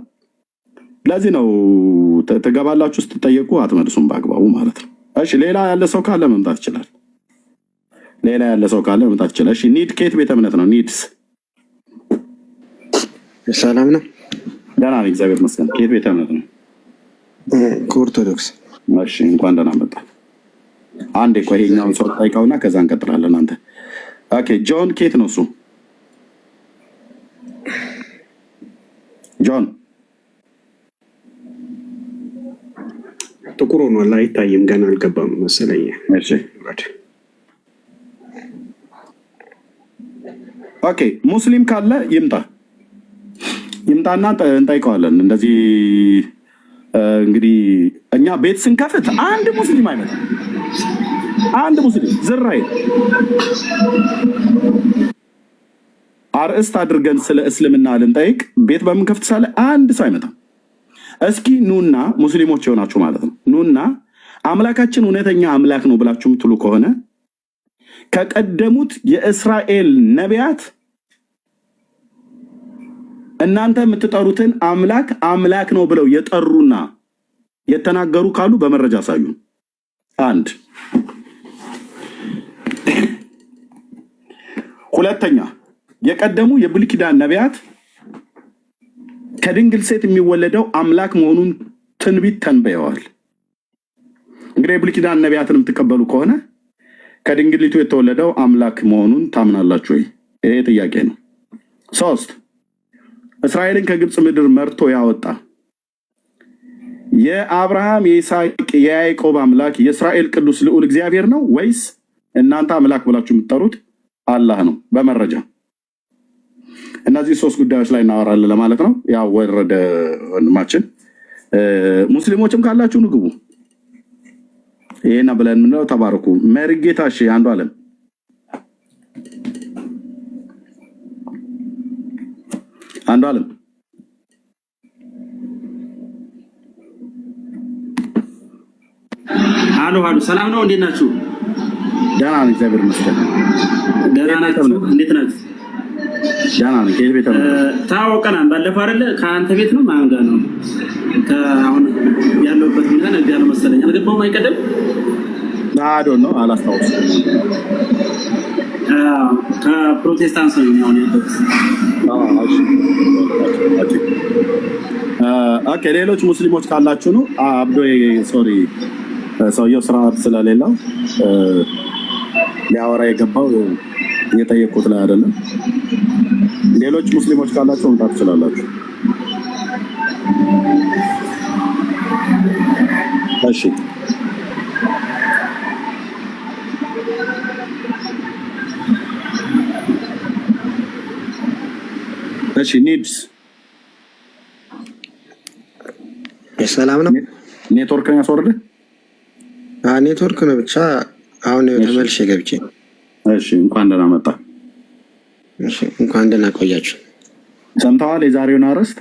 Speaker 2: ለዚህ ነው ትገባላችሁ ስትጠየቁ አትመልሱም በአግባቡ ማለት ነው። እሺ ሌላ ያለ ሰው ካለ መምጣት ይችላል። እሺ ኒድ ከየት ቤተ እምነት ነው? ኒድስ
Speaker 7: ሰላም ነው።
Speaker 2: ደህና ነኝ እግዚአብሔር ይመስገን። ከየት ቤተ እምነት ነው?
Speaker 7: ከኦርቶዶክስ።
Speaker 2: እሺ እንኳን ደህና መጣ። አንዴ ቆይ ይሄኛውን ሰው ጠይቀውና ከዛ እንቀጥላለን። አንተ ኦኬ ጆን ኬት ነው እሱ? ጆን
Speaker 3: ጥቁር ሆኗል፣ አይታይም፣ ገና አልገባም መሰለኝ።
Speaker 2: እሺ ኦኬ ሙስሊም ካለ ይምጣና እንጠይቀዋለን። እንደዚህ እንግዲህ እኛ ቤት ስንከፍት አንድ ሙስሊም አይመጣም። አንድ ሙስሊም ዝራይ አርእስት አድርገን ስለ እስልምና ልንጠይቅ ቤት በምንከፍት ሳለ አንድ ሰው አይመጣም። እስኪ ኑና ሙስሊሞች የሆናችሁ ማለት ነው፣ ኑና አምላካችን እውነተኛ አምላክ ነው ብላችሁ የምትሉ ከሆነ ከቀደሙት የእስራኤል ነቢያት እናንተ የምትጠሩትን አምላክ ነው ብለው የጠሩና የተናገሩ ካሉ በመረጃ አሳዩ። አንድ ሁለተኛ የቀደሙ የብሉይ ኪዳን ነቢያት ከድንግል ሴት የሚወለደው አምላክ መሆኑን ትንቢት ተንበየዋል። እንግዲህ የብሉይ ኪዳን ነቢያትን የምትቀበሉ ከሆነ ከድንግሊቱ የተወለደው አምላክ መሆኑን ታምናላችሁ ወይ? ይሄ ጥያቄ ነው። 3 እስራኤልን ከግብፅ ምድር መርቶ ያወጣ የአብርሃም የይስሐቅ የያዕቆብ አምላክ የእስራኤል ቅዱስ ልዑል እግዚአብሔር ነው ወይስ እናንተ አምላክ ብላችሁ የምትጠሩት አላህ ነው? በመረጃ እነዚህ 3 ጉዳዮች ላይ እናወራለን ለማለት ነው። ያው ወረደ ወንድማችን። ሙስሊሞችም ካላችሁ ንግቡ። ይሄና ብለን ምንለው ተባረኩ። መርጌታ እሺ፣ አንዱ አለም
Speaker 8: አሉ ሰላም ነው። እንዴት ናችሁ?
Speaker 2: ደህና ነኝ፣ እግዚአብሔር ይመስገን።
Speaker 8: ደህና ናችሁ? እንዴት ናችሁ?
Speaker 2: ደህና ነኝ። ከየት ቤት ነው?
Speaker 8: ታወቀናል። ባለፈው አይደለ ከአንተ ቤት ነው ማን ጋር ነው? አሁን ያለውበት ሁኔታ ነው ያለው መሰለኝ። አልገባሁም። አይቀደም
Speaker 2: አዶ ነው አላስታውስም።
Speaker 8: ከፕሮቴስታንት ነው አሁን ያለሁት።
Speaker 2: ኦኬ ሌሎች ሙስሊሞች ካላችሁ ነው። አብዶ ሶሪ ሰውየው ስርዓት ስለሌለው ሊያወራ የገባው እየጠየቁት ላይ አይደለም። ሌሎች ሙስሊሞች ካላችሁ መምጣት ትችላላችሁ። እሺ እሺ ኒድስ
Speaker 7: ሰላም ነው።
Speaker 2: ኔትወርክ ነው ያስወርድህ?
Speaker 7: ኔትወርክ ነው ብቻ። አሁን ተመልሼ ገብቼ።
Speaker 2: እሺ እንኳን ደህና መጣ።
Speaker 7: እሺ እንኳን ደህና ቆያችሁ።
Speaker 2: ሰምተዋል የዛሬውን አርዕስት?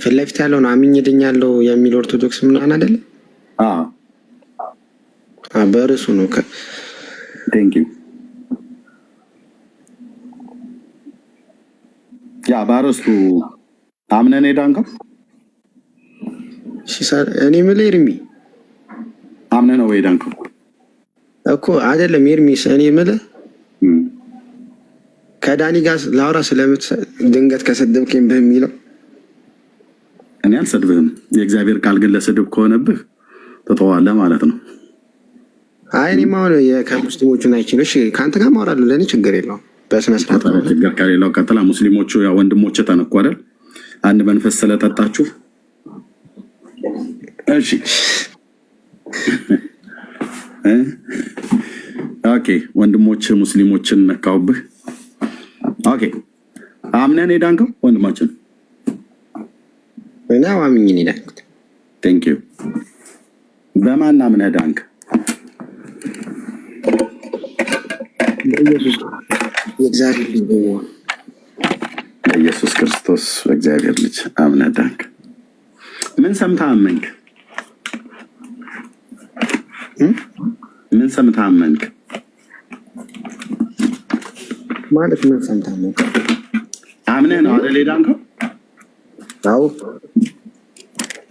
Speaker 7: ፊት ለፊት ያለውን አምኜ ድኛለሁ የሚል ኦርቶዶክስ ምናምን አይደለ? በርዕሱ ነው።
Speaker 2: ቴንክ ዩ። ያ በርዕሱ አምነን ሄዳንከው
Speaker 7: እኔ የምልህ ኤርሚ
Speaker 2: አምነህ ነው ወይ ዳንከው
Speaker 7: እኮ አይደለም። ኤርሚስ እኔ የምልህ ከዳኒ ጋር ላውራ ድንገት ከሰደብከኝ በሚለው
Speaker 2: እኔ አልሰድብህም። የእግዚአብሔር ቃል ግን ለስድብ ከሆነብህ ትተዋለህ ማለት ነው።
Speaker 7: አይ እኔማ አሁን ከሙስሊሞቹን አይችልም። እሺ ከአንተ ጋር ማውራለሁ፣ ለእኔ ችግር የለውም። በስነ ስርዓት
Speaker 2: ችግር ከሌለው ቀጥላ። ሙስሊሞቹ ያው ወንድሞቼ ተነኩ አይደል? አንድ መንፈስ ስለጠጣችሁ። እሺ ኦኬ ወንድሞች ሙስሊሞችን ነካውብህ። ኦኬ አምነን ሄዳንከው ወንድማችን?
Speaker 7: እኔ አማምኝ ነኝ ዳንኩት።
Speaker 2: ቴንክ ዩ። በማን አምነህ ዳንክ?
Speaker 7: የእግዚአብሔር ልጅ በመሆን
Speaker 2: በኢየሱስ ክርስቶስ በእግዚአብሔር ልጅ አምነህ ዳንክ። ምን ሰምተህ አመንክ? ምን ሰምተህ አመንክ?
Speaker 7: ማለት ምን ሰምተህ አመንክ?
Speaker 2: አምነህ ነው አይደል ሄዳንከው?
Speaker 7: አዎ።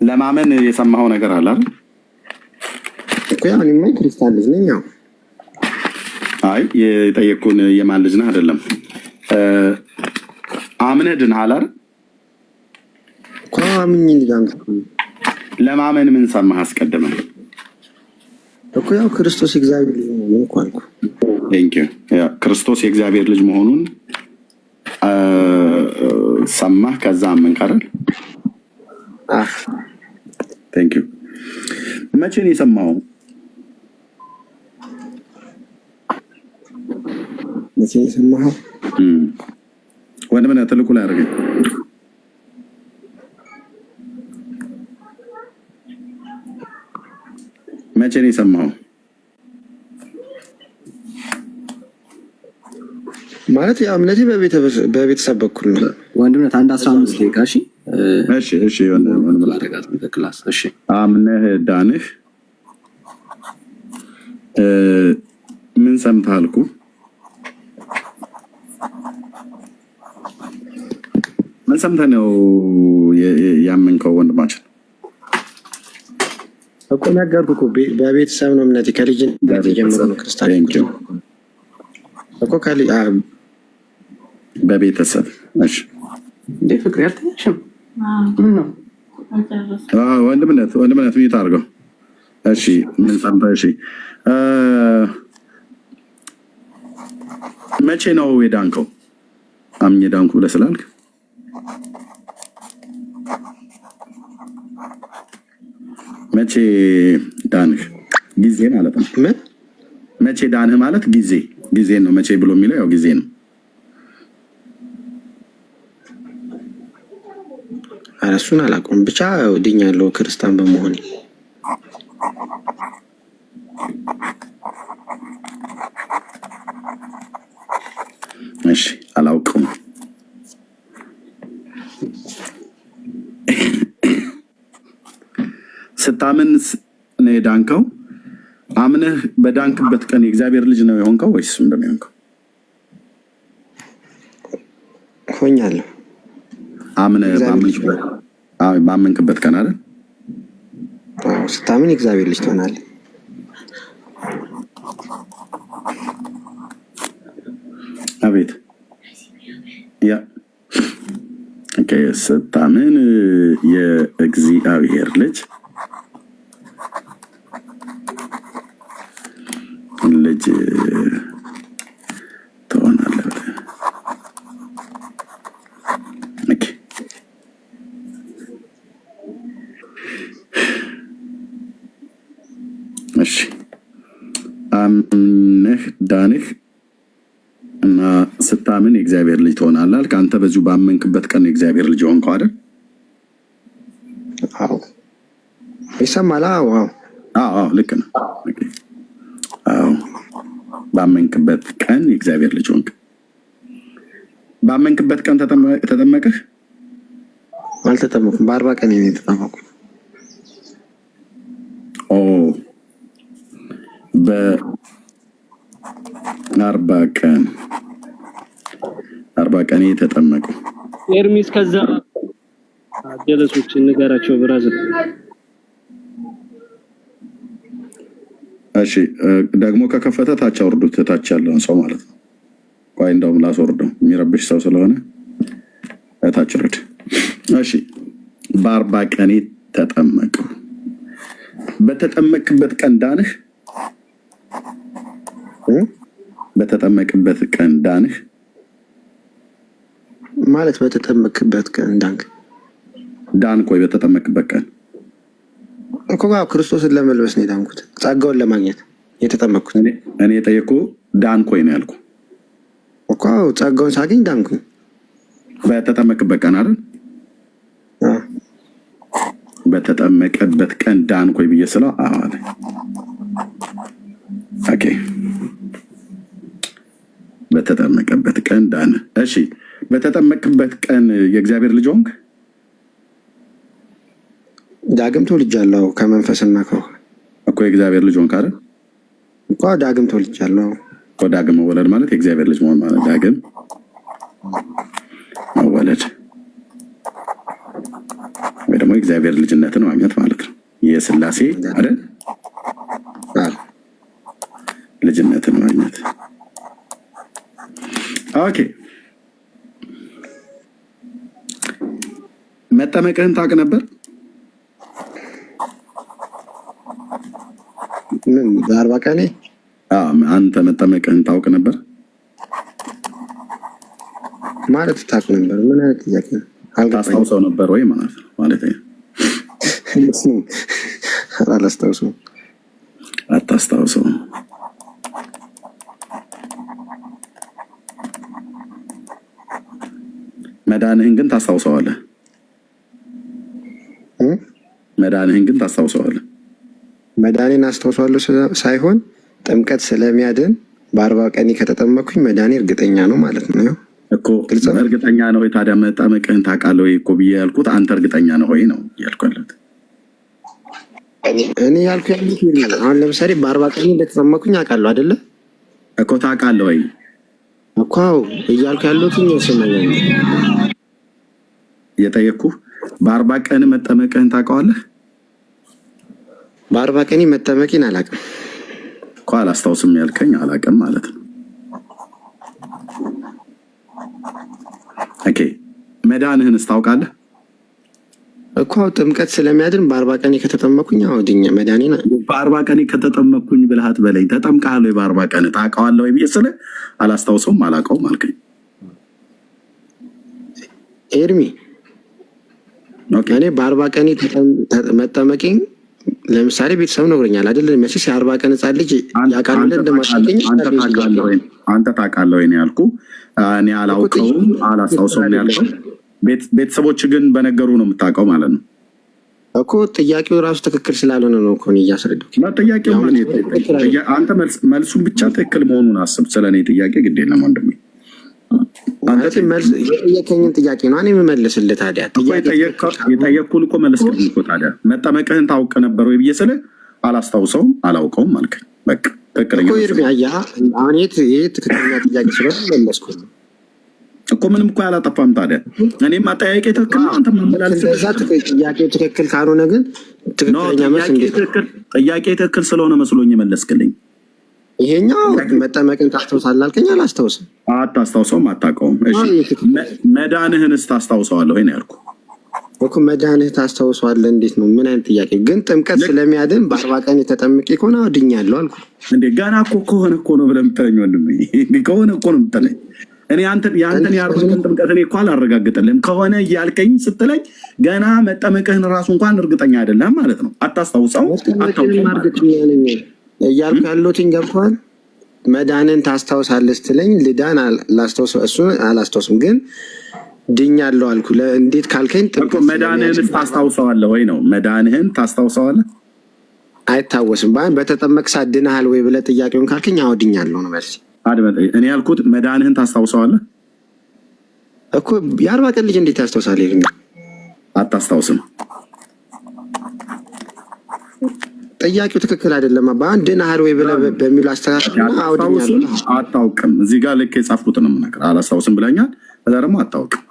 Speaker 2: ለማመን የሰማኸው ነገር አለ አይደል?
Speaker 7: እኮ ያው እኔማ ክርስቲያን ልጅ ነኝ። ያው
Speaker 2: አይ የጠየቁን የማን ልጅ ነህ አይደለም። አምነህ ድነሃል አይደል?
Speaker 7: እኮ አምኜ ዳንኩ።
Speaker 2: ለማመን ምን ሰማህ አስቀድመህ?
Speaker 7: እኮ ያው ክርስቶስ እግዚአብሔር ልጅ ነው እኮ አልኩ።
Speaker 2: ክርስቶስ የእግዚአብሔር ልጅ መሆኑን ሰማህ፣ ከዛ አመንክ አይደል? ቴንክ ዩ። መቼ ነው የሰማኸው?
Speaker 7: መቼ ነው የሰማኸው?
Speaker 2: ወንድምህ ትልቁ ላይ አድርገኝ። መቼ ነው የሰማኸው?
Speaker 7: ማለት ያው እምነቴ በቤተሰብ በኩል ነው።
Speaker 3: ወንድምነት አንድ 15 ደቂቃ።
Speaker 2: እሺ አምነህ ዳንህ። ምን ሰምተህ አልኩ? ምን ሰምተህ ነው ያመንከው ወንድማችን?
Speaker 7: እኮ ነገርኩህ እኮ በቤተሰብ ነው እምነቴ። ከልጅነት ጀምሮ ነው ክርስቲያን እኮ
Speaker 2: በቤተሰብ። እሺ
Speaker 3: እንዴ ፍቅር ያልተኛሽም ምን ነው?
Speaker 2: ወንድምነት ሚዩት አድርገው። እሺ ምን ሰምተህ? እሺ መቼ ነው የዳንከው? አምኜ ዳንኩ ብለህ ስላልክ መቼ ዳንህ? ጊዜ ማለት ነው። መቼ ዳንህ ማለት ጊዜ ነው። መቼ ብሎ የሚለው ያው ጊዜ ነው።
Speaker 7: እሱን አላውቅም፣ ብቻ ድኛለሁ ክርስቲያን በመሆኔ።
Speaker 2: እሺ አላውቅም። ስታምን ነው የዳንከው? አምነህ በዳንክበት ቀን የእግዚአብሔር ልጅ ነው የሆንከው ወይስ እንደሚሆንከው?
Speaker 7: ሆኛለሁ።
Speaker 2: አምነህ ባመንክበት ቀን አይደል?
Speaker 7: ስታምን የእግዚአብሔር ልጅ ትሆናለህ።
Speaker 2: አቤት ያ ስታምን የእግዚአብሔር ልጅ ትሆናለህ። እሺ አምነህ ዳንህ እና ስታምን የእግዚአብሔር ልጅ ትሆናለህ። ከአንተ በዚሁ ባመንክበት ቀን የእግዚአብሔር ልጅ ሆንከው አይደል?
Speaker 7: አዎ ይሰማል።
Speaker 2: አዎ ልክ ነው። አዎ ባመንክበት ቀን የእግዚአብሔር ልጅ ሆንክ። ባመንክበት ቀን ተጠመቅህ?
Speaker 7: አልተጠመኩም። በ40 ቀን ነው የተጠመኩት። በ40 ቀን የተጠመቁ
Speaker 9: ኤርሚስ ከዛ ጀለሶች ንገራቸው ብራዘር።
Speaker 2: እሺ ደግሞ ከከፈተ ታች አውርዱት፣ ታች ያለውን ሰው ማለት ነው። ቆይ እንደውም ላስወርደው፣ የሚረብሽ ሰው ስለሆነ ታች ረድ። እሺ በ40 ቀን ተጠመቁ። በተጠመቅበት ቀን ዳንህ? በተጠመቅበት ቀን ዳንህ
Speaker 7: ማለት በተጠመቅበት ቀን
Speaker 2: ዳንክ ወይ? በተጠመቅበት ቀን
Speaker 7: እኮ ክርስቶስን ለመልበስ ነው የዳንኩት፣ ጸጋውን ለማግኘት የተጠመቅኩት።
Speaker 2: እኔ የጠየኩህ ዳንክ ወይ ነው ያልኩህ
Speaker 7: እኮ። ጸጋውን ሳገኝ ዳንኩኝ።
Speaker 2: በተጠመቅበት ቀን አይደል? በተጠመቀበት ቀን ዳንክ ወይ ብዬ ስለው አለ። ኦኬ በተጠመቀበት ቀን ዳን። እሺ በተጠመቅበት ቀን የእግዚአብሔር ልጅ ሆንክ?
Speaker 7: ዳግም ተወልጃለሁ ከመንፈስና ከውሃ
Speaker 2: እኮ የእግዚአብሔር ልጅ ሆንክ አይደል?
Speaker 7: እኮ ዳግም ተወልጃለሁ
Speaker 2: እኮ። ዳግም መወለድ ማለት የእግዚአብሔር ልጅ መሆን ማለት ዳግም መወለድ ወይ ደግሞ የእግዚአብሔር ልጅነትን ማግኘት ማለት ነው። የሥላሴ አይደል? ልጅነትን ማግኘት። ኦኬ መጠመቅህን ታውቅ ነበር?
Speaker 7: ምን በ40 ቀኔ?
Speaker 2: አንተ መጠመቅህን ታውቅ ነበር
Speaker 7: ማለት ታውቅ ነበር? ምን አይነት ጥያቄ ነው?
Speaker 2: ታስታውሰው ነበር ወይ ማለት ነው? ማለት
Speaker 7: አላስታውሰውም።
Speaker 2: አታስታውሰው። መዳንህን ግን ታስታውሰዋለህ። መዳንህን ግን ታስታውሰዋለህ።
Speaker 7: መዳኔን አስታውሰዋለሁ ሳይሆን ጥምቀት ስለሚያድን በ40 ቀን ከተጠመኩኝ መዳኔ እርግጠኛ ነው ማለት ነው
Speaker 2: እኮ። እርግጠኛ ነው ወይ ታዲያ? መጠመቅህን ታውቃለህ ወይ እኮ ብዬ ያልኩት አንተ እርግጠኛ ነው ወይ ነው ያልኩ ያለሁት።
Speaker 7: እኔ ያልኩ ያሉት አሁን ለምሳሌ በ40 ቀን እንደተጠመኩኝ አውቃለሁ አይደለ
Speaker 2: እኮ። ታውቃለህ ወይ
Speaker 7: እኮ እያልኩ ያሉት ስመኝ
Speaker 2: የጠየቅኩህ በ40 ቀን መጠመቅህን ታውቀዋለህ?
Speaker 7: በ40 ቀን መጠመቄን አላውቅም
Speaker 2: እኮ። አላስታውስም ያልከኝ አላውቅም ማለት ነው። ኦኬ መዳንህንስ ታውቃለህ
Speaker 7: እኮ። ጥምቀት ስለሚያድን በ40 ቀን ከተጠመኩኝ አውድኛ መዳኔን
Speaker 2: በ40 ቀን ከተጠመኩኝ ብልሃት በለኝ። ተጠምቀሃል ወይ? በ40 ቀን ታውቀዋለህ ወይ ብዬ ስልህ አላስታውሰውም አላውቀውም አልከኝ።
Speaker 7: ኤርሚ እኔ በ40 ቀን መጠመቄን ለምሳሌ ቤተሰብ ነግሮኛል አይደል? መቼስ የ40 ቀን ህጻን ልጅ ያውቃል እንደማሽገኝ
Speaker 2: አንተ ታውቃለህ ወይ ነው ያልኩህ። እኔ አላውቀውም አላስታውሰውም ነው ያልከው። ቤተሰቦች ግን በነገሩ ነው የምታውቀው ማለት ነው
Speaker 7: እኮ። ጥያቄው ራሱ ትክክል ስላልሆነ ነው እኮ እያስረዳሁ።
Speaker 2: ጥያቄው አንተ መልሱን ብቻ ትክክል መሆኑን አስብ። ስለኔ ጥያቄ ግድ የለም ወንድሜ።
Speaker 7: የጠየቀኝን ጥያቄ ነው እኔ የምመልስልህ። ታዲያ
Speaker 2: የጠየቅኩህን እኮ መለስክልኝ እኮ። ታዲያ መጠመቅህን ታውቅ ነበር ወይ ብዬ ስልህ አላስታውሰውም አላውቀውም አልከኝ። በቃ ትክክለኛ
Speaker 7: አሁን ይህ ትክክለኛ ጥያቄ ስለሆነ መለስኩልህ
Speaker 2: እኮ። ምንም እኮ ያላጠፋም። ታዲያ እኔም አጠያየቄ ትክክል ነው። አንተ
Speaker 7: ጥያቄው ትክክል ካልሆነ ግን ትክክለኛ መልስ
Speaker 2: ጥያቄ ትክክል ስለሆነ መስሎኝ መለስክልኝ።
Speaker 7: ይሄኛው መጠመቅን ታስታውሳለህ አልከኝ። አላስታውስም።
Speaker 2: አታስታውሰውም አታውቀውም። መዳንህንስ ታስታውሰዋለህ ወይ ነው ያልኩህ
Speaker 7: እኮ። መዳንህ ታስታውሰዋለህ እንዴት ነው? ምን አይነት ጥያቄ ግን? ጥምቀት ስለሚያድን በ40 ቀን የተጠመቀ ከሆነ አድኛለሁ አልኩህ
Speaker 2: እንዴ። ገና እኮ ከሆነ እኮ ነው ብለህ የምትለኝ ወንድሜ። ከሆነ እኮ ነው የምትለኝ። እኔ የአንተን የ40 ጥምቀት እኔ እኮ አላረጋግጥልህም። ከሆነ እያልከኝ ስትለኝ ገና መጠመቅህን ራሱ እንኳን እርግጠኛ አይደለም ማለት ነው። አታስታውሰው
Speaker 7: እያልኩ ያለሁትኝ ገብቶሃል? መዳንን ታስታውሳለህ ስትለኝ ልዳን እሱን አላስታውስም ግን ድኛለሁ አልኩ። እንዴት ካልከኝ
Speaker 2: መዳንህን ታስታውሰዋለህ ወይ ነው? መዳንህን ታስታውሰዋለህ?
Speaker 7: አይታወስም። በተጠመቅ ሰዓት ድነሃል ወይ ብለህ ጥያቄውን ካልከኝ አዎ ድኛለሁ ነው መልስ።
Speaker 2: እኔ ያልኩት መዳንህን ታስታውሰዋለህ
Speaker 7: እኮ። የ40 ቀን ልጅ እንዴት ያስታውሳል?
Speaker 2: አታስታውስም።
Speaker 7: ጥያቄው ትክክል አይደለም። በአንድ ድነሃል ወይ ብለህ በሚሉ አስተካክልና አውድኛለሁ።
Speaker 2: አታውቅም። እዚህ ጋር ልክ የጻፍኩት ነው የምነግርህ። አላስታውስም ብለኛል። እዛ ደግሞ አታውቅም።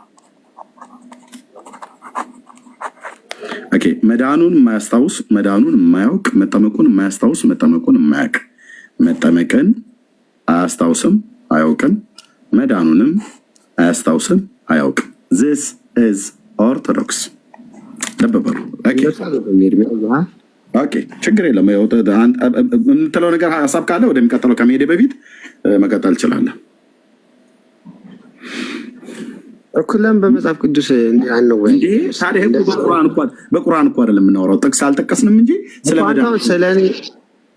Speaker 2: ኦኬ መዳኑን የማያስታውስ መዳኑን የማያውቅ መጠመቁን የማያስታውስ መጠመቁን የማያውቅ መጠመቅን አያስታውስም አያውቅም መዳኑንም አያስታውስም አያውቅም። ዚስ ኢዝ ኦርቶዶክስ። ልብ በሉ። ኦኬ ችግር የለም። የምትለው ነገር ሀሳብ ካለ ወደሚቀጥለው ከመሄድ በፊት መቀጠል እችላለሁ።
Speaker 7: እኩለም በመጽሐፍ ቅዱስ አንወይ።
Speaker 2: ታዲያ በቁርአን እኮ አይደለም የምናወራው። ጥቅስ አልጠቀስንም እንጂ
Speaker 7: ስለኔ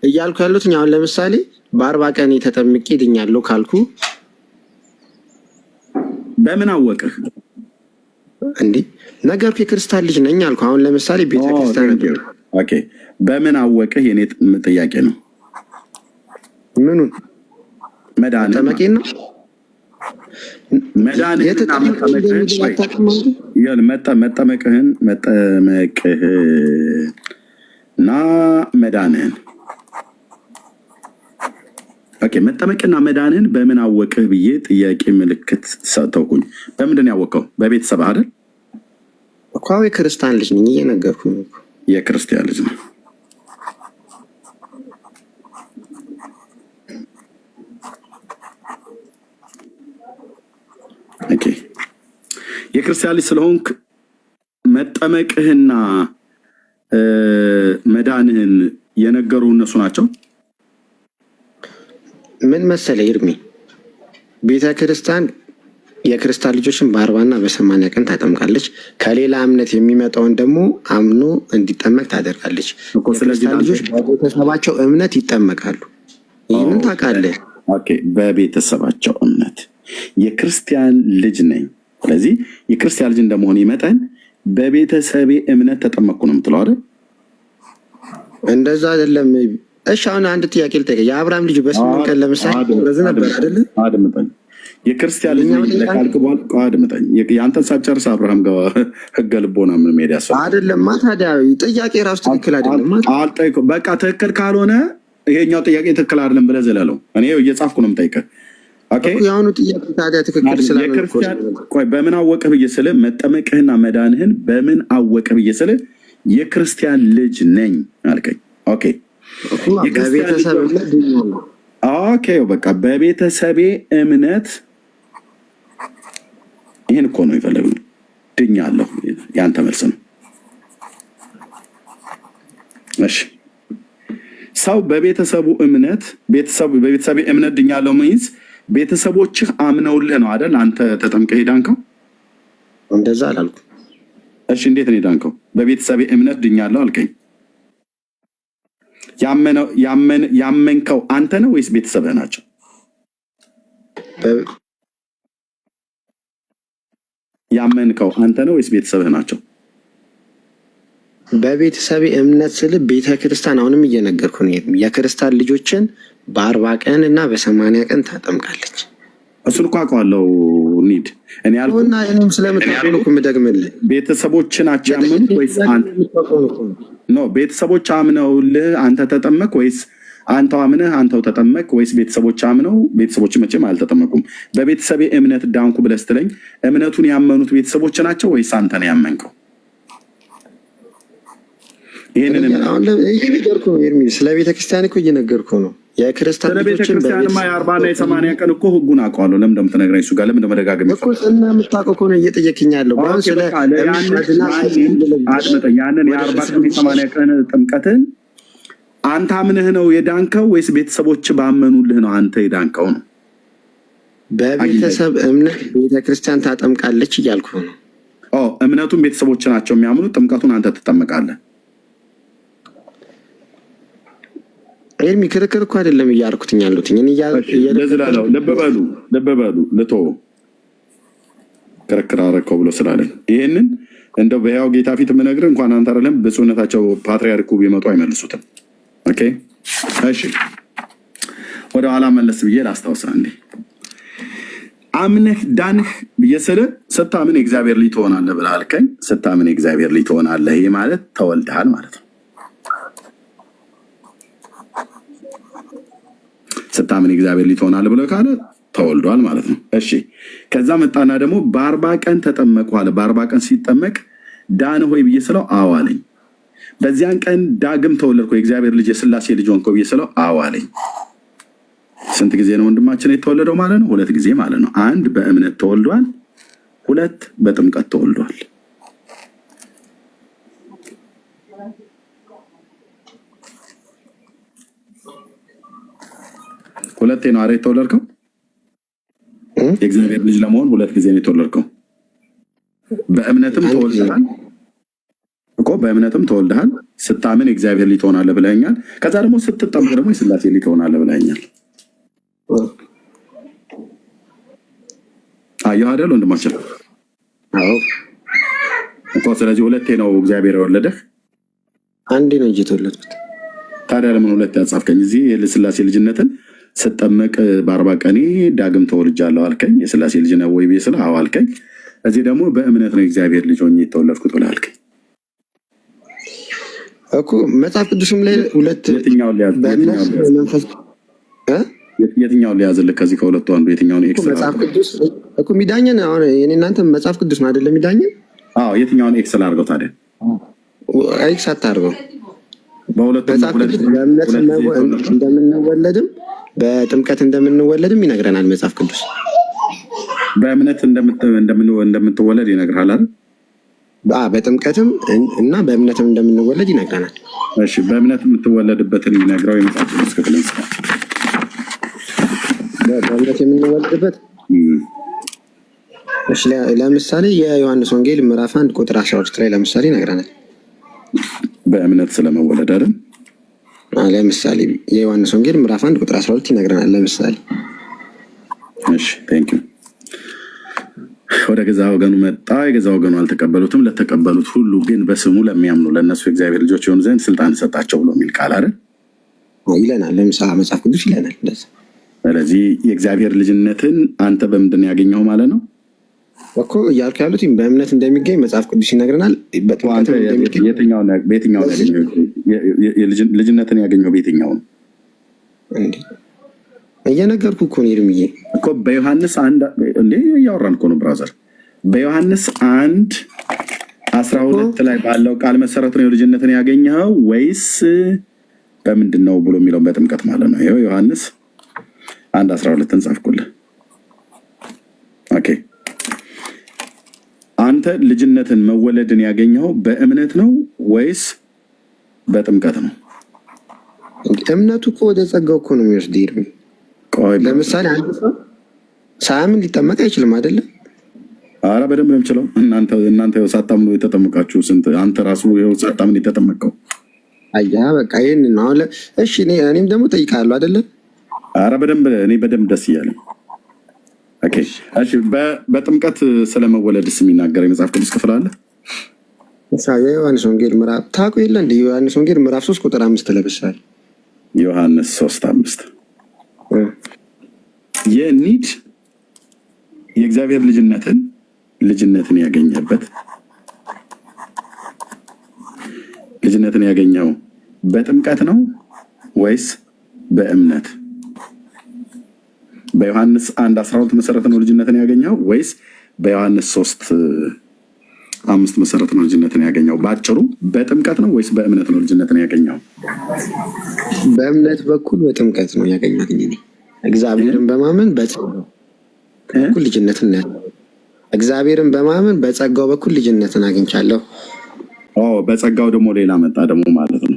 Speaker 7: እያልኩ ያሉት አሁን ለምሳሌ በ40 ቀን ተጠምቄ ድኛለሁ ካልኩ
Speaker 2: በምን አወቅህ
Speaker 7: እንዴ? ነገርኩ የክርስቲያን ልጅ ነኝ አልኩ። አሁን ለምሳሌ ቤተክርስቲያን
Speaker 2: ኦኬ በምን አወቅህ? የኔ ጥያቄ ነው።
Speaker 7: ምኑን? መጠመቄን ነው።
Speaker 2: መጠመቅህን እና መዳንህን መጠመቅና መዳንህን በምን አወቅህ ብዬ ጥያቄ ምልክት ሰጥተውኩኝ። በምንድን ያወቀው? በቤተሰብ አይደል
Speaker 7: እኮ። የክርስቲያን ልጅ ነኝ እየነገርኩኝ።
Speaker 2: የክርስቲያን ልጅ ነው። ኦኬ የክርስቲያን ልጅ ስለሆንክ መጠመቅህና መዳንህን የነገሩ እነሱ ናቸው።
Speaker 7: ምን መሰለህ ይርሚ፣ ቤተ ክርስቲያን የክርስቲያን ልጆችን በ40 እና በ80 ቀን ታጠምቃለች። ከሌላ እምነት የሚመጣውን ደግሞ አምኖ እንዲጠመቅ ታደርጋለች። የክርስቲያን ልጆች በቤተሰባቸው እምነት ይጠመቃሉ። ይህንን ታውቃለህ?
Speaker 2: በቤተሰባቸው እምነት የክርስቲያን ልጅ ነኝ፣ ስለዚህ የክርስቲያን ልጅ እንደመሆን መጠን በቤተሰቤ እምነት ተጠመቅኩ ነው የምትለው አይደል?
Speaker 7: እንደዛ አይደለም። እሺ አሁን አንድ ጥያቄ ልጠይቅህ። የአብርሃም ልጅ በ8 ቀን ለምሳሌ በዚህ ነበር አይደል?
Speaker 2: አድምጠኝ። የክርስቲያን ልጅ ለካልክ በኋላ አድምጠኝ። ያንተን ሳጨርስ አብርሃም ጋር ህገ ልቦና ምን ሜዳ ያሰ
Speaker 7: አይደለም። ታዲያ ጥያቄ ራሱ ትክክል አይደለም።
Speaker 2: አልጠይቀው። በቃ ትክክል ካልሆነ ይሄኛው ጥያቄ ትክክል አይደለም ብለህ ዘለለው። እኔ እየጻፍኩ ነው የምጠይቅህ። ኦኬ
Speaker 7: ያሁኑ ጥያቄ ታዲያ ትክክል ስላልሆነ
Speaker 2: ቆይ በምን አወቅህ ብዬ ስልህ መጠመቅህና መዳንህን በምን አወቅህ ብዬ ስልህ የክርስቲያን ልጅ ነኝ አልከኝ። ኦኬ
Speaker 7: በቤተሰብ እምነት ድኛለሁ።
Speaker 2: ኦኬ በቃ በቤተሰቤ እምነት ይሄን እኮ ነው የፈለግነው። ድኛለሁ ያንተ መልስ ነው። እሺ ሰው በቤተሰቡ እምነት በቤተሰቤ እምነት ድኛለሁ ሚንስ ቤተሰቦችህ አምነውልህ ነው አይደል? አንተ ተጠምቀህ ዳንከው?
Speaker 7: እንደዛ አላልኩም።
Speaker 2: እሺ እንዴት ነው ዳንከው? በቤተሰቤ እምነት ድኛለሁ አልከኝ። ያመንከው አንተ ነው ወይስ ቤተሰብህ ናቸው? ያመንከው አንተ ነው ወይስ ቤተሰብህ ናቸው?
Speaker 7: በቤተሰቤ እምነት ስል ቤተክርስቲያን አሁንም እየነገርኩ ነው። የክርስቲያን ልጆችን በ40 ቀን እና በ80 ቀን ታጠምቃለች።
Speaker 2: እሱን እኮ አውቀዋለሁ። ኒድ እኔ
Speaker 7: ያልኩና እኔም ስለምታውቁ እኮ የምደግምልህ
Speaker 2: ቤተሰቦች ናቸው ያመኑት ወይስ አንተ? ኖ ቤተሰቦች አምነውልህ አንተ ተጠመቅ ወይስ አንተው አምነህ አንተው ተጠመቅ ወይስ ቤተሰቦች አምነው? ቤተሰቦች መቼም አልተጠመቁም። በቤተሰቤ እምነት ዳንኩ ብለህ ስትለኝ እምነቱን ያመኑት ቤተሰቦች ናቸው ወይስ አንተ ነው ያመንከው? ይሄንን
Speaker 7: እየነገርኩ ነው ኤርሚ። ስለ ቤተክርስቲያን እኮ እየነገርኩ ነው። የክርስቲያን ልጆችን
Speaker 2: በቤተክርስቲያንማ የ40 እና የ80 ቀን እኮ ህጉን አውቀዋለሁ። ለምን እንደምትነግረኝ እሱ ጋር ለምን እንደመደጋገም
Speaker 7: እኮ እና የምታውቀው እኮ ነው እየጠየቅኝ ያለው።
Speaker 2: ያንን የ40 ቀን የ80 ቀን ጥምቀትን አንተ አምነህ ነው የዳንከው ወይስ ቤተሰቦች ባመኑልህ ነው አንተ የዳንከው ነው?
Speaker 7: በቤተሰብ እምነት ቤተክርስቲያን ታጠምቃለች እያልኩ ነው።
Speaker 2: እምነቱን ቤተሰቦች ናቸው የሚያምኑት፣ ጥምቀቱን አንተ ትጠመቃለህ። ኤርሚ
Speaker 7: ክርክር እኮ አይደለም እያልኩትኝ ያሉትኝ
Speaker 2: ለዝላለው ልብ በሉ ልቶ ክርክር አረከው ብሎ ስላለኝ ይሄንን እንደው በያው ጌታ ፊት የምነግርህ እንኳን አንተ አይደለም ብፁዕነታቸው ፓትርያርኩ ቢመጡ አይመልሱትም። ኦኬ እሺ ወደ ኋላ መለስ ብዬ ላስታውሳ እንዴ አምነህ ዳንህ ብዬ ስልህ ስታምን የእግዚአብሔር ልጅ ትሆናለህ ብለህ አልከኝ። ስታምን የእግዚአብሔር ልጅ ትሆናለህ ይሄ ማለት ተወልደሃል ማለት ነው። ስታምን የእግዚአብሔር ልጅ ትሆናለህ ብለህ ካለ ተወልዷል ማለት ነው። እሺ ከዛ መጣና ደግሞ በ40 ቀን ተጠመቁ አለ። በ40 ቀን ሲጠመቅ ዳንህ ሆይ ብዬ ስለው አዎ አለኝ። በዚያን ቀን ዳግም ተወለድኩ የእግዚአብሔር ልጅ የሥላሴ ልጅ ሆንኩ ብዬ ስለው አዎ አለኝ። ስንት ጊዜ ነው ወንድማችን የተወለደው ማለት ነው? 2 ጊዜ ማለት ነው። 1 በእምነት ተወልዷል፣ 2 በጥምቀት ተወልዷል። ሁለቴ ነው አይደል የተወለድከው? የእግዚአብሔር ልጅ ለመሆን 2 ጊዜ ነው የተወለድከው። በእምነትም ተወልደሃል እኮ በእምነትም ተወልደሃል። ስታምን የእግዚአብሔር ልጅ ትሆናለህ ብለኸኛል። ከዛ ደግሞ ስትጠመቅ ደግሞ የሥላሴ ልጅ ትሆናለህ ብለኸኛል። አየሁ አይደል ወንድማችን?
Speaker 7: አዎ
Speaker 2: እኮ ስለዚህ 2ቴ ነው እግዚአብሔር የወለደህ።
Speaker 7: አንዴ ነው እንጂ የተወለድኩት።
Speaker 2: ታዲያ ለምን 2 ያጻፍከኝ? እዚህ የሥላሴ ልጅነትን ስጠመቅ በ40 ቀኔ ዳግም ተወልጃለሁ አልከኝ። የሥላሴ ልጅ ነው ወይ ብዬ አዎ አልከኝ። እዚህ ደግሞ በእምነት ነው የእግዚአብሔር ልጅ ሆኜ የተወለድኩት ብለህ አልከኝ
Speaker 7: እኮ። መጽሐፍ ቅዱስም ላይ 2
Speaker 2: የትኛውን ሊያዝልህ? ከዚህ ከሁለቱ አንዱ የትኛውን? ኤክስ
Speaker 7: መጽሐፍ ቅዱስ እኮ ሚዳኘን አሁን የኔ እናንተ መጽሐፍ ቅዱስ ነው አይደለም ሚዳኘን?
Speaker 2: አዎ የትኛውን ኤክስ ላድርገው ታዲያ?
Speaker 7: ኤክስ አታድርገው።
Speaker 2: በሁለቱም
Speaker 7: እንደምንወለድም በጥምቀት እንደምንወለድም ይነግረናል መጽሐፍ ቅዱስ።
Speaker 2: በእምነት እንደምትወለድ ይነግርሃል አይደል?
Speaker 7: በጥምቀትም እና በእምነትም እንደምንወለድ ይነግረናል።
Speaker 2: እሺ በእምነት የምትወለድበትን የሚነግረው የመጽሐፍ ቅዱስ ክፍል
Speaker 7: በእምነት የምንወለድበት ለምሳሌ የዮሐንስ ወንጌል ምዕራፍ 1 ቁጥር 12 ላይ ለምሳሌ ይነግረናል።
Speaker 2: በእምነት ስለመወለድ አይደል?
Speaker 7: ለምሳሌ የዮሐንስ ወንጌል ምዕራፍ 1 ቁጥር 12 ይነግረናል። ለምሳሌ
Speaker 2: እሺ ቴንክ ዩ። ወደ ገዛ ወገኑ መጣ፣ የገዛ ወገኑ አልተቀበሉትም። ለተቀበሉት ሁሉ ግን በስሙ ለሚያምኑ ለእነሱ የእግዚአብሔር ልጆች የሆኑ ዘንድ ስልጣን ሰጣቸው ብሎ የሚል ቃል አይደል
Speaker 7: ይለናል። ለምሳሌ መጽሐፍ ቅዱስ ይለናል እንደዛ። ስለዚህ
Speaker 2: የእግዚአብሔር ልጅነትን አንተ በምንድን ያገኘው ማለት ነው
Speaker 7: እኮ እያልኩ ያሉት በእምነት እንደሚገኝ መጽሐፍ ቅዱስ ይነግረናል።
Speaker 2: በየትኛው ልጅነትን ያገኘው በየትኛው ነው
Speaker 7: እየነገርኩ እኮ ነው ኤርምዬ
Speaker 2: እኮ በዮሐንስ 1 እንዴ እያወራን እኮ ነው ብራዘር። በዮሐንስ 1:12 ላይ ባለው ቃል መሰረት ነው ልጅነትን ያገኘው ወይስ በምንድን ነው ብሎ የሚለው በጥምቀት ማለት ነው። ይኸው ዮሐንስ 1:12 ጻፍኩልህ። ኦኬ አንተ ልጅነትን መወለድን ያገኘው በእምነት ነው ወይስ በጥምቀት ነው?
Speaker 7: እምነቱ እኮ ወደ ጸጋው እኮ ነው የሚወስድ ይርሚ። ለምሳሌ አንድ ሰው ሳያምን ሊጠመቅ አይችልም አይደለም?
Speaker 2: አረ በደንብ ነው የሚችለው። እናንተ ሳታምኑ የተጠመቃችሁ ስንት አንተ ራሱ ይኸው ሳታምን የተጠመቀው።
Speaker 7: አያ በቃ ይሄን ነው አለ። እሺ እኔም ደግሞ ጠይቃለሁ አይደለም?
Speaker 2: አረ በደንብ እኔ በደንብ ደስ እያለኝ። ኦኬ እሺ በጥምቀት ስለመወለድስ የሚናገር የመጽሐፍ ቅዱስ ክፍል አለ?
Speaker 7: የዮሐንስ ወንጌል ምዕራፍ ታውቁ የለ እንደ ዮሐንስ ወንጌል ምዕራፍ 3 ቁጥር 5 ለምሳሌ
Speaker 2: ዮሐንስ 3:5 የኒድ የእግዚአብሔር ልጅነትን ያገኘው በጥምቀት ነው ወይስ በእምነት? በዮሐንስ 1:12 መሰረት ነው ልጅነትን ያገኘው ወይስ በዮሐንስ 3:5 መሰረት ነው ልጅነትን ያገኘው? ባጭሩ በጥምቀት ነው ወይስ በእምነት ነው ልጅነትን ያገኘው?
Speaker 7: በእምነት በኩል በጥምቀት ነው ያገኘው። እግዚአብሔርን በማመን በጸጋው በኩል ልጅነትን እግዚአብሔርን በማመን በጸጋው በኩል ልጅነትን አግኝቻለሁ።
Speaker 2: በጸጋው ደግሞ ሌላ መጣ ደግሞ ማለት ነው።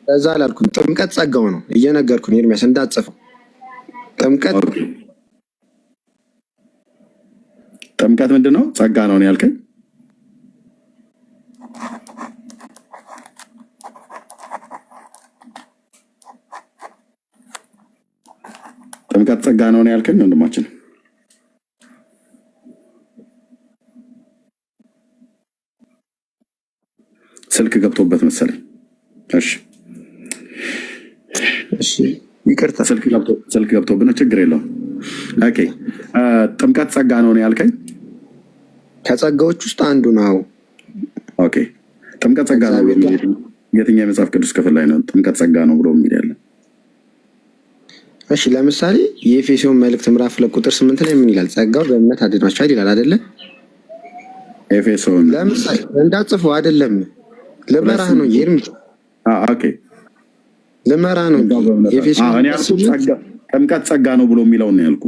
Speaker 7: እዛ አላልኩም። ጥምቀት ጸጋው ነው እየነገርኩ ነው ኤርሚያስ እንዳትጽፈው።
Speaker 2: ጥምቀት ምንድን ነው? ጸጋ ነው ያልከኝ? ጥምቀት ጸጋ ነው ያልከኝ ወንድማችን? ስልክ ገብቶበት መሰለኝ። እሺ
Speaker 7: ይቅርታ፣
Speaker 2: ስልክ ገብቶብን ችግር የለውም። ኦኬ ጥምቀት ጸጋ ነው ያልከኝ?
Speaker 7: ከጸጋዎች ውስጥ አንዱ ነው።
Speaker 2: ኦኬ ጥምቀት ጸጋ ነው የትኛው የመጽሐፍ ቅዱስ ክፍል ላይ ነው ጥምቀት ጸጋ ነው ብሎ የሚል ያለ?
Speaker 7: እሺ ለምሳሌ የኤፌሶን መልእክት ምዕራፍ 2 ቁጥር 8 ላይ ምን ይላል? ጸጋው በእምነት አድኗቸዋል ይላል አይደለ?
Speaker 2: ኤፌሶን
Speaker 7: ለምሳሌ እንዳትጽፈው አይደለም፣ ልመራህ ነው ኤርሚ።
Speaker 2: ኦኬ
Speaker 7: ልመራህ ነው።
Speaker 2: ኤፌሶን ጥምቀት ጸጋ ነው ብሎ የሚለው ነው ያልኩ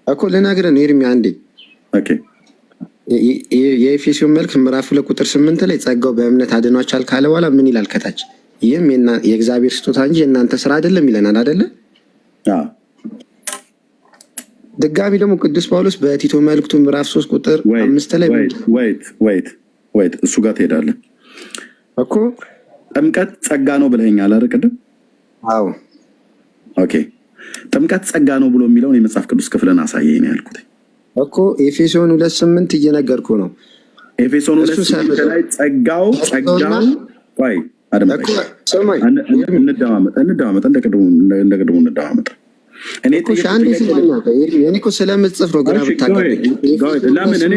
Speaker 7: እኮ ልነግርህ ነው ኤርሚ አንዴ።
Speaker 2: ኦኬ
Speaker 7: የኤፌሶን መልእክት ምዕራፍ 2 ቁጥር 8 ላይ ጸጋው በእምነት አድኗቸዋል ካለ በኋላ ምን ይላል ከታች? ይህም የእግዚአብሔር ስጦታ እንጂ የእናንተ ስራ አይደለም ይለናል አይደለ? ድጋሚ ደግሞ ቅዱስ ጳውሎስ በቲቶ መልእክቱ ምዕራፍ 3 ቁጥር 5 ላይ
Speaker 2: ወይት እሱ ጋር ትሄዳለህ
Speaker 7: እኮ
Speaker 2: ጥምቀት ጸጋ ነው ብለኸኛል አይደል ቅድም?
Speaker 7: አዎ
Speaker 2: ኦኬ ጥምቀት ጸጋ ነው ብሎ የሚለውን የመጽሐፍ ቅዱስ ክፍልን አሳየኝ ነው ያልኩት
Speaker 7: እኮ። ኤፌሶን 2:8 እየነገርኩ ነው።
Speaker 2: ኤፌሶን 2:8 ላይ ጸጋው ወይ እንደማመጥ እንደቅድሙ እንደማመጥ እኔ
Speaker 7: እኮ ስለምጽፍ ነው ግራ ብታውቃለህ።
Speaker 2: ለምን እኔ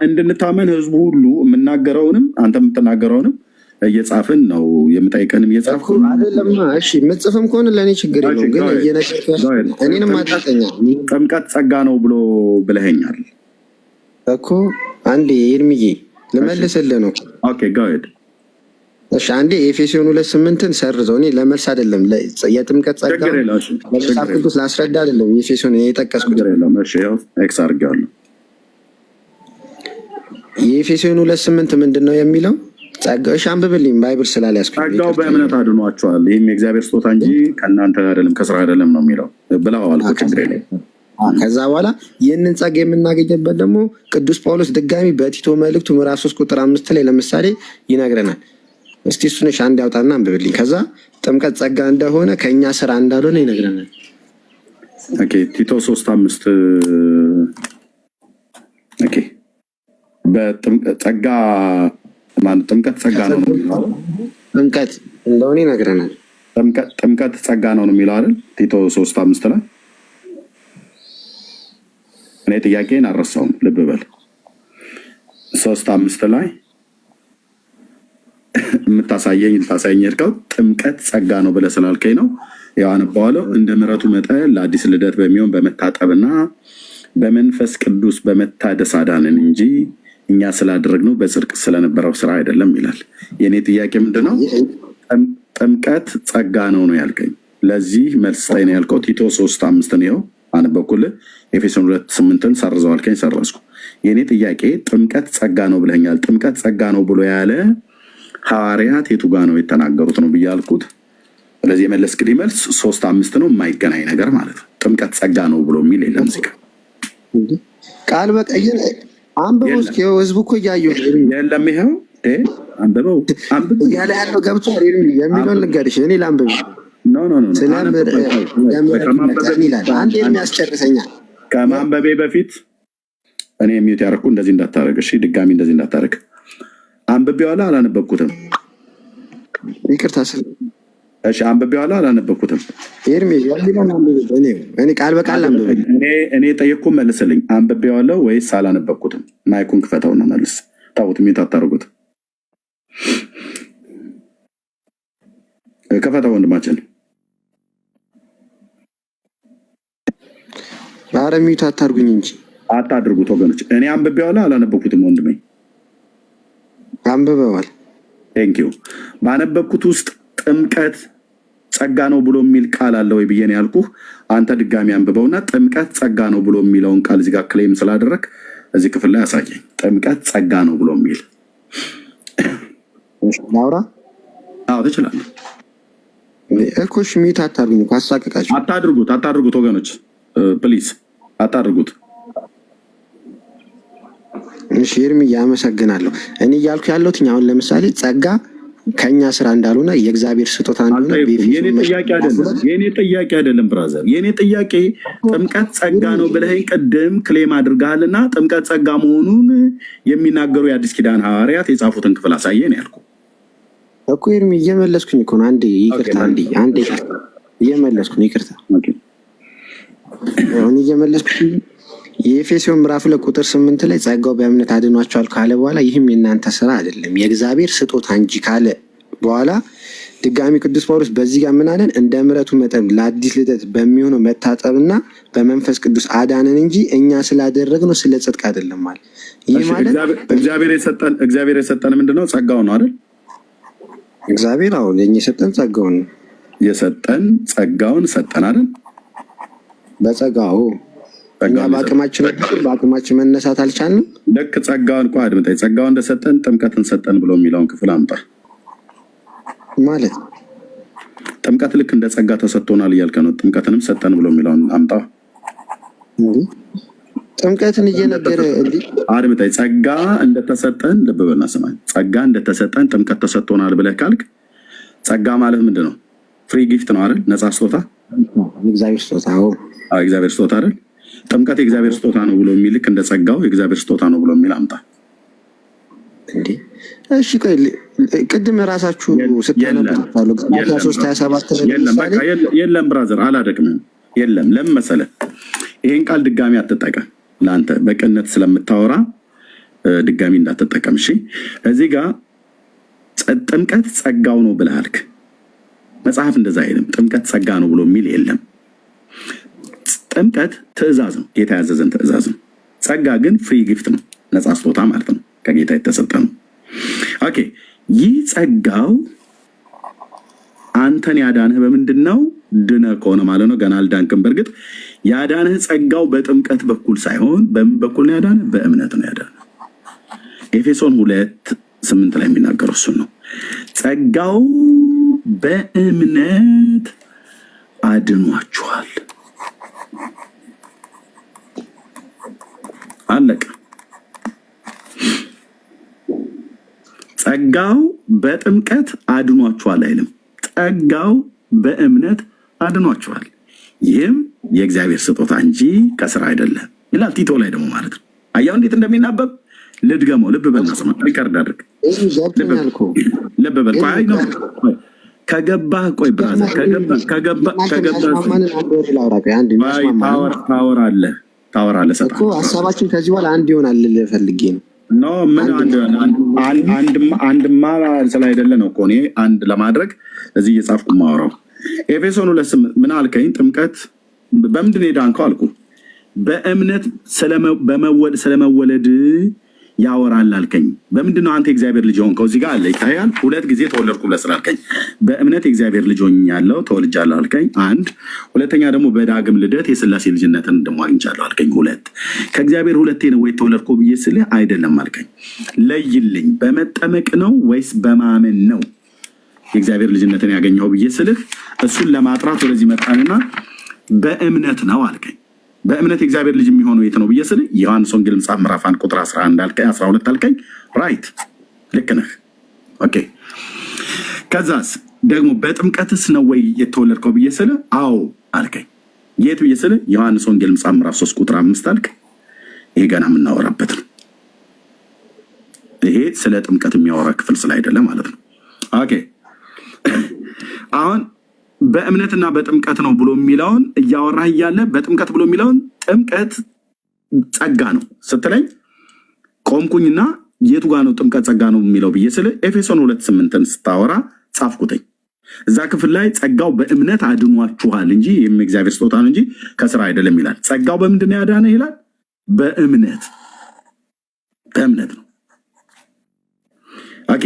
Speaker 2: እንድንታመን ህዝቡ ሁሉ የምናገረውንም አንተ የምትናገረውንም እየጻፍን ነው የምጠይቀንም እየጻፍኩ
Speaker 7: አይደለም። እሺ የምጽፍም ከሆነ ለእኔ ችግር የለውም፣ ግን እኔንም አጣጠኛ
Speaker 2: ጥምቀት ጸጋ ነው ብሎ ብለኸኛል
Speaker 7: እኮ። አንዴ ኤርሚዬ ልመልስልህ ነው።
Speaker 2: ኦኬ ጋድ
Speaker 7: እሺ አንዴ ኤፌሶን 2:8ን ሰርዘው። እኔ ለመልስ አይደለም የጥምቀት ጸጋ መጽሐፍ ቅዱስ ላስረዳ አይደለም ኤፌሶን የጠቀስኩት።
Speaker 2: እሺ ያው ኤክስ አድርጌዋለሁ።
Speaker 7: የኤፌሶን 2:8 ምንድነው የሚለው? ጸጋው አንብብልኝ ባይብል ስላልያዝኩኝ
Speaker 2: ጸጋው በእምነት አድኗቸዋል፣ ይህም የእግዚአብሔር ስጦታ እንጂ ከእናንተ አይደለም ከስራ አይደለም ነው የሚለው ብለዋል።
Speaker 7: ከዛ በኋላ ይህንን ጸጋ የምናገኝበት ደግሞ ቅዱስ ጳውሎስ ድጋሚ በቲቶ መልእክቱ ምዕራፍ 3 ቁጥር 5 ላይ ለምሳሌ ይነግረናል። እስቲ እሱን አንድ ያውጣና አንብብልኝ። ከዛ ጥምቀት ጸጋ እንደሆነ ከእኛ ስራ እንዳልሆነ ይነግረናል።
Speaker 2: ኦኬ ቲቶ 3:5 ኦኬ በጥምቀት ጸጋ ጥምቀት ጸጋ ነው
Speaker 7: ጥምቀት እንደሆነ ይነግረናል።
Speaker 2: ጥምቀት ጸጋ ነው የሚለው አይደል? ቲቶ 3:5 ላይ እኔ ጥያቄን አልረሳውም፣ ልብ በል 3:5 ላይ የምታሳየኝ እርቀው ጥምቀት ጸጋ ነው ብለህ ስላልከኝ ነው ያው አነባዋለሁ። እንደ ምሕረቱ መጠን ለአዲስ ልደት በሚሆን በመታጠብና በመንፈስ ቅዱስ በመታደስ አዳንን እንጂ እኛ ስላደረግነው በጽድቅ ስለነበረው ስራ አይደለም ይላል። የእኔ ጥያቄ ምንድነው? ጥምቀት ጸጋ ነው ያልከኝ፣ ለዚህ መልስ ላይ ነው ያልከው። ቲቶ 3:5 ነው አነበብኩልህ። ኤፌሶን 2:8 ሰርዘው አልከኝ፣ ሰረዝኩ። የእኔ ጥያቄ ጥምቀት ጸጋ ነው ብለኛል። ጥምቀት ጸጋ ነው ብሎ ያለ ሐዋርያት የቱ ጋ ነው የተናገሩት ነው ብዬ አልኩት። ስለዚህ የመለስክልኝ መልስ 3:5 ነው፣ የማይገናኝ ነገር ማለት ነው። ጥምቀት ጸጋ ነው ብሎ የሚል የለም እዚህ ጋር
Speaker 7: ቃል በቀይር አንብበው እስኪ ህዝቡ እኮ እያየሁ
Speaker 2: የለም። ይኸው አንብበው
Speaker 7: እያለ ያለው ገብቶ የሚለውን ልንገርሽ። እኔ ላንብብ ይላል። አንድ የሚያስጨርሰኛል
Speaker 2: ከማንበቤ በፊት እኔ የሚዩት ያደረኩ እንደዚህ እንዳታረግ እሺ። ድጋሚ እንደዚህ እንዳታረግ። አንብቤዋለሁ አላነበብኩትም?
Speaker 7: ይቅርታ ስል
Speaker 2: እሺ፣ አንብቤዋለሁ አላነበብኩትም?
Speaker 7: ኤርሚ ያልኩህን አንብብ። እኔ ቃል በቃል አንብብ።
Speaker 2: እኔ ጠየቅኩህ መልስልኝ። አንብቤዋለሁ ወይስ አላነበብኩትም? ማይኩን ክፈተውና መልስ። ታውት ሚዩት አታርጉት። ከፈተው ወንድማችን።
Speaker 7: ኧረ ሚዩት አታርጉኝ እንጂ
Speaker 2: አታድርጉት ወገኖች። እኔ አንብቤዋለሁ አላነበብኩትም? ወንድሜ
Speaker 7: አንብበዋል።
Speaker 2: ቴንኪው። ባነበብኩት ውስጥ ጥምቀት ጸጋ ነው ብሎ የሚል ቃል አለ ወይ ብዬ ነው ያልኩህ። አንተ ድጋሚ አንብበውና ጥምቀት ጸጋ ነው ብሎ የሚለውን ቃል እዚህ ጋር ክሌም ስላደረግ እዚህ ክፍል ላይ አሳየኝ። ጥምቀት ጸጋ ነው ብሎ የሚል
Speaker 7: ላውራ?
Speaker 2: አዎ ትችላለህ
Speaker 7: እኮ። እሺ ሚዩት አታርጉኝ። ካሳቀቃችሁ
Speaker 2: አታድርጉት ወገኖች ፕሊዝ አታድርጉት።
Speaker 7: እሺ ኤርሚ አመሰግናለሁ። እኔ እያልኩ ያለሁት አሁን ለምሳሌ ጸጋ ከኛ ስራ እንዳልሆነ የእግዚአብሔር ስጦታ እንደሆነ
Speaker 2: የኔ ጥያቄ አይደለም ብራዘር። የኔ ጥያቄ ጥምቀት ጸጋ ነው ብለኸኝ ቅድም ክሌም አድርገሃልና ጥምቀት ጸጋ መሆኑን የሚናገሩ የአዲስ ኪዳን ሐዋርያት የጻፉትን ክፍል አሳየን ያልኩ
Speaker 7: እኮ ኤርሚ። እየመለስኩኝ እኮ ነው። አንዴ ይቅርታ፣ አንዴ እየመለስኩኝ ይቅርታ። አሁን እየመለስኩኝ የኤፌሶን ምዕራፍ 2 ቁጥር 8 ላይ ጸጋው በእምነት አድኗቸዋል ካለ በኋላ ይህም የእናንተ ስራ አይደለም የእግዚአብሔር ስጦታ እንጂ ካለ በኋላ ድጋሚ ቅዱስ ጳውሎስ በዚህ ጋር ምን አለን? እንደ ምሕረቱ መጠን ለአዲስ ልደት በሚሆነው መታጠብና በመንፈስ ቅዱስ አዳነን እንጂ እኛ ስላደረግነው ስለ ጽድቅ አይደለም ማለት። ይህ ማለት
Speaker 2: እግዚአብሔር የሰጠን ምንድነው? ጸጋው ነው አይደል?
Speaker 7: እግዚአብሔር አሁን ለኛ የሰጠን ጸጋውን ነው።
Speaker 2: የሰጠን ጸጋውን ሰጠን አይደል?
Speaker 7: በጸጋው እኛ በአቅማችን መነሳት አልቻልንም።
Speaker 2: ልክ ጸጋውን እኮ አድምጠኝ። ጸጋውን እንደሰጠን ጥምቀትን ሰጠን ብሎ የሚለውን ክፍል አምጣ
Speaker 7: ማለት።
Speaker 2: ጥምቀት ልክ እንደ ጸጋ ተሰጥቶናል እያልከ ነው። ጥምቀትንም ሰጠን ብሎ የሚለውን አምጣ።
Speaker 7: ጥምቀትን እየነገረ
Speaker 2: አድምጠኝ። ጸጋ እንደተሰጠን ልብ በልና ስማኝ። ጸጋ እንደተሰጠን ጥምቀት ተሰጥቶናል ብለህ ካልክ ጸጋ ማለት ምንድን ነው? ፍሪ ጊፍት ነው አይደል? ነፃ ስጦታ፣
Speaker 7: እግዚአብሔር ስጦታ።
Speaker 2: እግዚአብሔር ስጦታ አይደል? ጥምቀት የእግዚአብሔር ስጦታ ነው ብሎ የሚልክ እንደ ጸጋው የእግዚአብሔር ስጦታ ነው ብሎ የሚል አምጣ።
Speaker 7: እንዴ እሺ ቆይ ቅድም ራሳችሁ ስትነብታሉ 3:27
Speaker 2: የለም ብራዘር አላደቅምም። የለም ለምን መሰለህ? ይሄን ቃል ድጋሚ አትጠቀም። ለአንተ በቅነት ስለምታወራ ድጋሚ እንዳትጠቀም እሺ። እዚህ ጋር ጥምቀት ጸጋው ነው ብለሃልክ። መጽሐፍ እንደዛ አይልም። ጥምቀት ጸጋ ነው ብሎ የሚል የለም። ጥምቀት ትእዛዝ ነው፣ ጌታ ያዘዘን ትእዛዝ ነው። ጸጋ ግን ፍሪ ጊፍት ነው፣ ነፃ ስጦታ ማለት ነው፣ ከጌታ የተሰጠ ነው። ኦኬ ይህ ጸጋው አንተን ያዳንህ በምንድን ነው? ድነህ ከሆነ ማለት ነው። ገና አልዳንክም። በእርግጥ ያዳንህ ጸጋው በጥምቀት በኩል ሳይሆን በምን በኩል ነው ያዳንህ? በእምነት ነው ያዳንህ። ኤፌሶን 8 ላይ የሚናገረው እሱን ነው። ጸጋው በእምነት አድኗችኋል። አለቀ። ጸጋው በጥምቀት አድኗችኋል አይልም። ጸጋው በእምነት አድኗችኋል፣ ይህም የእግዚአብሔር ስጦታ እንጂ ከስራ አይደለም ይላል ቲቶ ላይ ደግሞ ማለት ነው። አያው እንዴት እንደሚናበብ ልድገመው። ልብ በል ስማ፣ ሪከርድ አድርግ። ልብ በል ቆይ ነው ከገባህ ቆይ ብራዘር ታወራለህ ሰጣ
Speaker 7: ሀሳባችን ከዚህ በኋላ አንድ ይሆናል ልልህ ፈልጌ ነው።
Speaker 2: ኖ ምን አንድማ ስላይደለ ነው እኮ እኔ አንድ ለማድረግ እዚህ እየጻፍኩ ማወራው። ኤፌሶን 2 ምን አልከኝ? ጥምቀት በምንድን ነው የዳንከው አልኩ። በእምነት ስለመወለድ ያወራል አልከኝ። በምንድን ነው አንተ የእግዚአብሔር ልጅ ሆንከው? እዚህ ጋር አለ ይታያል። 2 ጊዜ ተወለድኩ ብለህ ስላልከኝ በእምነት የእግዚአብሔር ልጅ ሆኛለሁ ተወልጃለሁ አልከኝ። 1 ሁለተኛ ደግሞ በዳግም ልደት የሥላሴ ልጅነትን ደግሞ አግኝቻለሁ አልከኝ። 2 ከእግዚአብሔር 2 ነው ወይ ተወለድኩ ብዬ ስልህ አይደለም አልከኝ። ለይልኝ፣ በመጠመቅ ነው ወይስ በማመን ነው የእግዚአብሔር ልጅነትን ያገኘው ብዬ ስልህ እሱን ለማጥራት ወደዚህ መጣንና በእምነት ነው አልከኝ። በእምነት የእግዚአብሔር ልጅ የሚሆነው የት ነው ብዬ ስልህ ዮሐንስ ወንጌል መጽሐፍ ምዕራፍ 1 ቁጥር 11 አልከኝ፣ 12 አልከኝ። ራይት ልክ ነህ። ኦኬ ከዛስ ደግሞ በጥምቀትስ ነው ወይ የተወለድከው ብዬ ስልህ አዎ አልከኝ። የት ብዬ ስልህ ዮሐንስ ወንጌል መጽሐፍ ምዕራፍ 3 ቁጥር 5 አልክ። ይሄ ገና የምናወራበት ነው። ይሄ ስለ ጥምቀት የሚያወራ ክፍል ስላይደለ ማለት ነው። ኦኬ አሁን በእምነትና በጥምቀት ነው ብሎ የሚለውን እያወራህ እያለ በጥምቀት ብሎ የሚለውን ጥምቀት ጸጋ ነው ስትለኝ ቆምኩኝና የቱ ጋ ነው ጥምቀት ጸጋ ነው የሚለው ብዬ ስለ ኤፌሶን 2:8 ስታወራ ጻፍኩትኝ። እዛ ክፍል ላይ ጸጋው በእምነት አድኗችኋል እንጂ የእግዚአብሔር ስጦታ ነው እንጂ ከስራ አይደለም ይላል። ጸጋው በምንድን ነው ያዳነህ ይላል? በእምነት ነው። ኦኬ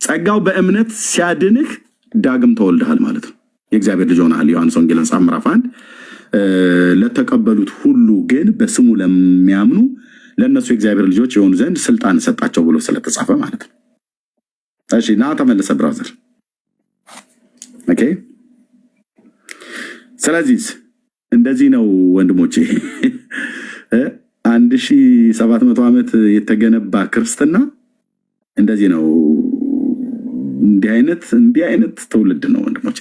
Speaker 2: ጸጋው በእምነት ሲያድንህ ዳግም ተወልደሃል ማለት ነው። የእግዚአብሔር ልጅ ሆነሃል። ዮሐንስ ወንጌል መጽሐፍ ምዕራፍ 1 ለተቀበሉት ሁሉ ግን በስሙ ለሚያምኑ ለእነሱ የእግዚአብሔር ልጆች የሆኑ ዘንድ ስልጣን ሰጣቸው ብሎ ስለተጻፈ ማለት ነው። እሺ ና ተመለሰ ብራዘር። ኦኬ ስለዚህ እንደዚህ ነው ወንድሞቼ 1700 ዓመት የተገነባ ክርስትና እንደዚህ ነው። እንዲህ አይነት ትውልድ ነው ወንድሞቼ።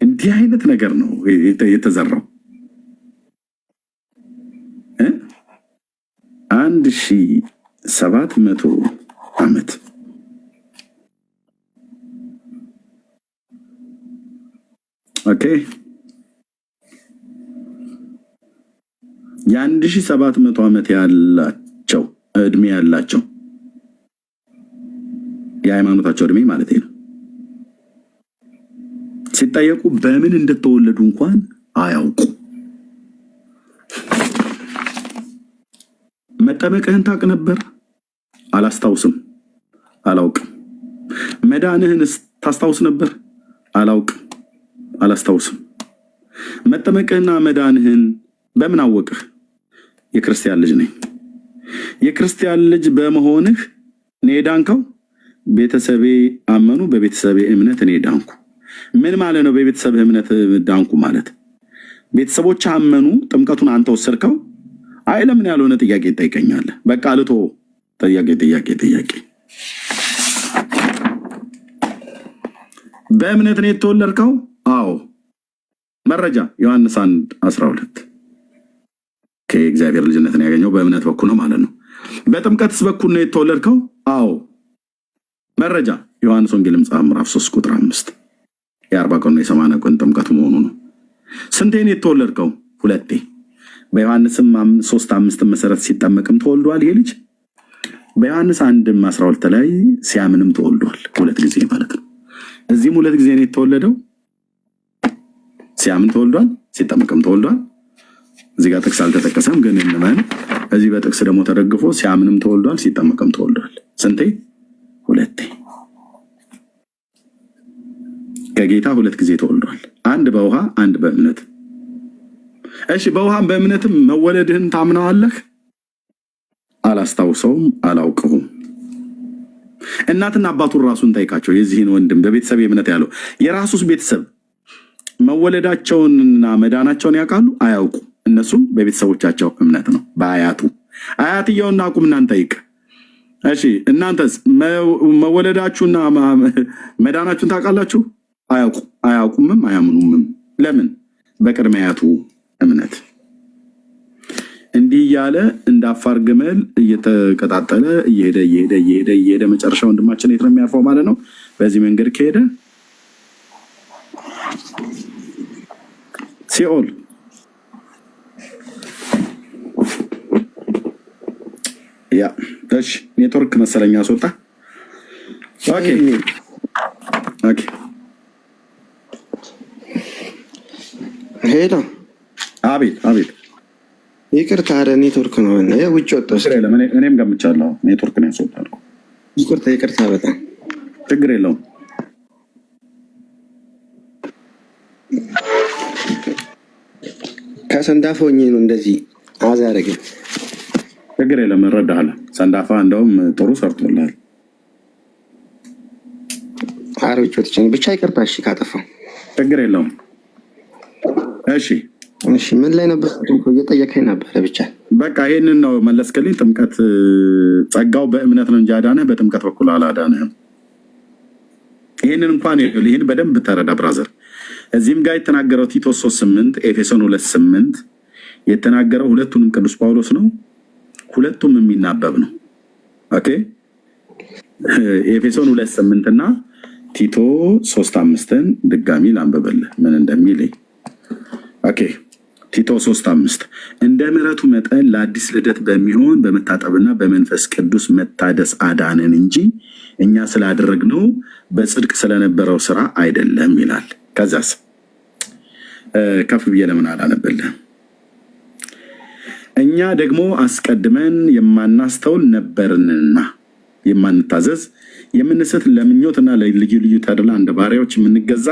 Speaker 2: እንዲህ አይነት ነገር ነው የተዘራው። 1700 ዓመት ኦኬ የ1700 ዓመት ያላቸው እድሜ ያላቸው የሃይማኖታቸው እድሜ ማለት ነው ሲጠየቁ በምን እንደተወለዱ እንኳን አያውቁ። መጠመቅህን ታውቅ ነበር? አላስታውስም፣ አላውቅም። መዳንህንስ ታስታውስ ነበር? አላውቅም፣ አላስታውስም። መጠመቅህና መዳንህን በምን አወቅህ? የክርስቲያን ልጅ ነኝ። የክርስቲያን ልጅ በመሆንህ እኔ ዳንከው? ቤተሰቤ አመኑ፣ በቤተሰቤ እምነት እኔ ዳንኩ። ምን ማለት ነው? በቤተሰብህ እምነት ዳንኩ ማለት ቤተሰቦች አመኑ፣ ጥምቀቱን አንተ ወሰድከው? አይ ለምን ያልሆነ ጥያቄ ትጠይቀኛለህ? በቃ ልቶ ጥያቄ በእምነት ነው የተወለድከው? አዎ። መረጃ ዮሐንስ 1:12 ከእግዚአብሔር ልጅነትን ያገኘው በእምነት በኩል ነው ማለት ነው። በጥምቀትስ በኩል ነው የተወለድከው? አዎ። መረጃ ዮሐንስ ወንጌል መጽሐፍ ምዕራፍ 3 ቁጥር 5 የ40 ቀን ነው የ80 ቀን ጥምቀቱ መሆኑ ነው። ስንቴ ነው የተወለድከው? 2። በዮሐንስም 3:5 መሰረት ሲጠመቅም ተወልዷል ይሄ ልጅ። በዮሐንስ 1:12 ላይ ሲያምንም ተወልዷል 2 ጊዜ ማለት ነው። እዚህም 2 ጊዜ ነው የተወለደው። ሲያምን ተወልዷል፣ ሲጠመቅም ተወልዷል። እዚህ ጋር ጥቅስ አልተጠቀሰም ግን እንመን። እዚህ በጥቅስ ደግሞ ተደግፎ ሲያምንም ተወልዷል፣ ሲጠመቅም ተወልዷል። ስንቴ? 2። ከጌታ 2 ጊዜ ተወልዷል። አንድ በውሃ አንድ በእምነት። እሺ በውሃም በእምነትም መወለድህን ታምነዋለህ? አላስታውሰውም፣ አላውቀውም። እናትና አባቱን ራሱን ጠይቃቸው። የዚህን ወንድም በቤተሰብ እምነት ያለው የራሱስ ቤተሰብ መወለዳቸውንና መዳናቸውን ያውቃሉ? አያውቁ። እነሱም በቤተሰቦቻቸው እምነት ነው። በአያቱ አያትየውና አቁምና እንጠይቅ። እሺ እናንተስ መወለዳችሁና መዳናችሁን ታውቃላችሁ? አያውቁ፣ አያውቁምም፣ አያምኑምም። ለምን? በቅድመ አያቱ እምነት። እንዲህ እያለ እንደ አፋር ግመል እየተቀጣጠለ እየሄደ መጨረሻ ወንድማችን የት ነው የሚያርፈው ማለት ነው? በዚህ መንገድ ከሄደ ሲኦል። ያ እሺ፣ ኔትወርክ መሰለኛ አስወጣ። ኦኬ ኦኬ።
Speaker 7: ሄሎ፣
Speaker 2: አቤት አቤት።
Speaker 7: ይቅርታ፣ ኧረ ኔትወርክ ነው እና ውጭ ወጣሁ።
Speaker 2: እኔም ገምቻለሁ ኔትወርክ ነው ያስወጣል።
Speaker 7: ይቅርታ፣ በጣም
Speaker 2: ችግር የለውም።
Speaker 7: ከሰንዳፋ ሆኜ ነው እንደዚህ አዛ ያደረገኝ።
Speaker 2: ችግር የለም፣ እረዳሃለሁ። ሰንዳፋ እንደውም ጥሩ ሰርቶልሃል።
Speaker 7: ኧረ ውጭ ወጥቼ ብቻ ይቅርታ። እሺ ካጠፋው
Speaker 2: ችግር የለውም። እሺ
Speaker 7: ምን ላይ ነበር? እየጠየቀኝ ነበረ። ብቻ
Speaker 2: በቃ ይህንን ነው መለስክልኝ። ጥምቀት ጸጋው በእምነት ነው እንጂ አዳነህ በጥምቀት በኩል አላዳነህም። ይህንን እንኳን ይህን በደንብ ተረዳ ብራዘር። እዚህም ጋር የተናገረው ቲቶስ 3:8 ኤፌሶን 2:8 የተናገረው ሁለቱንም ቅዱስ ጳውሎስ ነው። ሁለቱም የሚናበብ ነው። ኦኬ ኤፌሶን 2:8 እና ቲቶ 3:5 ድጋሚ ላንብብልህ ምን እንደሚል። ኦኬ ቲቶ 3:5 እንደ ምሕረቱ መጠን ለአዲስ ልደት በሚሆን በመታጠብና በመንፈስ ቅዱስ መታደስ አዳነን እንጂ እኛ ስላደረግነው በጽድቅ ስለነበረው ስራ አይደለም ይላል። ከዛስ ከፍ ብዬ ለምን አላነብልህም? እኛ ደግሞ አስቀድመን የማናስተውል ነበርንና የማንታዘዝ የምንስት ለምኞትና ለልዩ ልዩ ተድላ እንደ ባሪያዎች የምንገዛ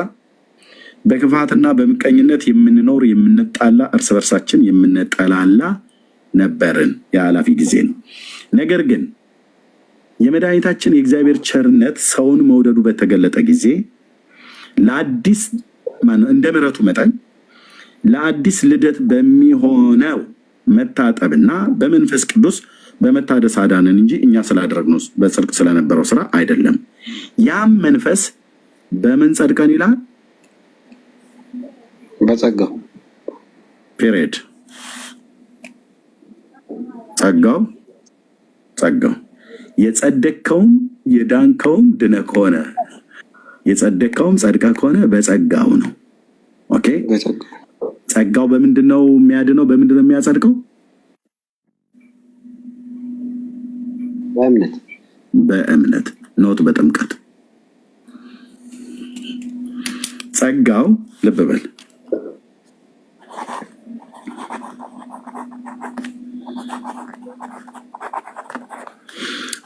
Speaker 2: በክፋትና በምቀኝነት የምንኖር የምንጣላ እርስ በርሳችን የምንጠላላ ነበርን። የኃላፊ ጊዜ ነው። ነገር ግን የመድኃኒታችን የእግዚአብሔር ቸርነት ሰውን መውደዱ በተገለጠ ጊዜ ለአዲስ እንደ ምሕረቱ መጠን ለአዲስ ልደት በሚሆነው መታጠብና በመንፈስ ቅዱስ በመታደስ አዳነን እንጂ እኛ ስላደረግነው በጽድቅ ስለነበረው ስራ አይደለም። ያም መንፈስ በምን ጸድቀን ይላል?
Speaker 7: በጸጋው
Speaker 2: ፔሬድ። ጸጋው የጸደቅከውም የዳንከውም ድነ ከሆነ የጸደቅከውም ጸድቀ ከሆነ በጸጋው ነው። ኦኬ ጸጋው በምንድን ነው የሚያድነው? በምንድን ነው የሚያጸድቀው? በእምነት ኖት በጥምቀት። ጸጋው ልብ በል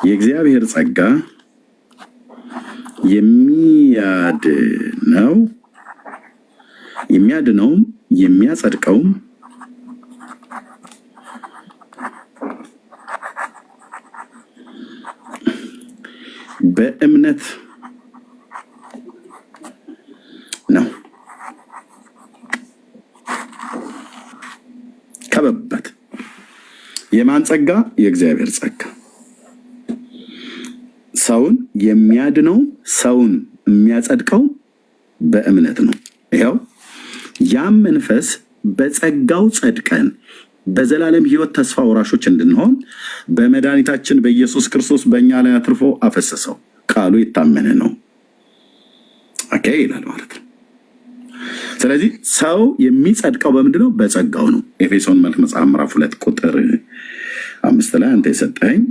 Speaker 2: የእግዚአብሔር ጸጋ የሚያድነውም የሚያጸድቀውም በእምነት ነው። ከበበት የማን ጸጋ? የእግዚአብሔር ጸጋ። ሰውን የሚያድነው ሰውን የሚያጸድቀው በእምነት ነው። ይኸው ያም መንፈስ በጸጋው ጸድቀን በዘላለም ሕይወት ተስፋ ወራሾች እንድንሆን በመድኃኒታችን በኢየሱስ ክርስቶስ በእኛ ላይ አትርፎ አፈሰሰው። ቃሉ የታመነ ነው። ኦኬ ይላል ማለት ነው። ስለዚህ ሰው የሚጸድቀው በምንድነው? በጸጋው ነው። ኤፌሶን መልክ መጽሐፍ ምዕራፍ 2 ቁጥር 5 ላይ አንተ የሰጠኸኝ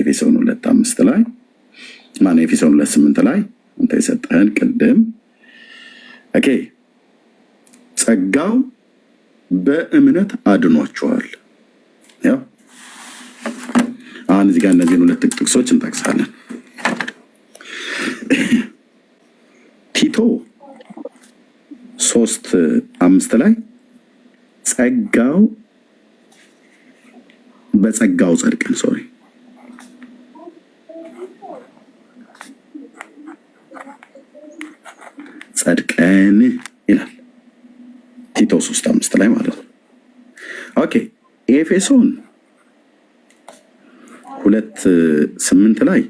Speaker 2: ኤፌሶን 2:5 ላይ ማነው? ኤፌሶን 2:8 ላይ አንተ የሰጠህን ቅድም። ኦኬ ጸጋው በእምነት አድኗቸዋል። ያው አሁን እዚህ ጋር እነዚህን ሁለት ጥቅሶች እንጠቅሳለን። ቲቶ 3:5 ላይ ጸጋው በጸጋው ጸድቀን ጸድቀን ይላል ቲቶ 3:5 ላይ ማለት ነው። ኦኬ ኤፌሶን 2:8 ላይ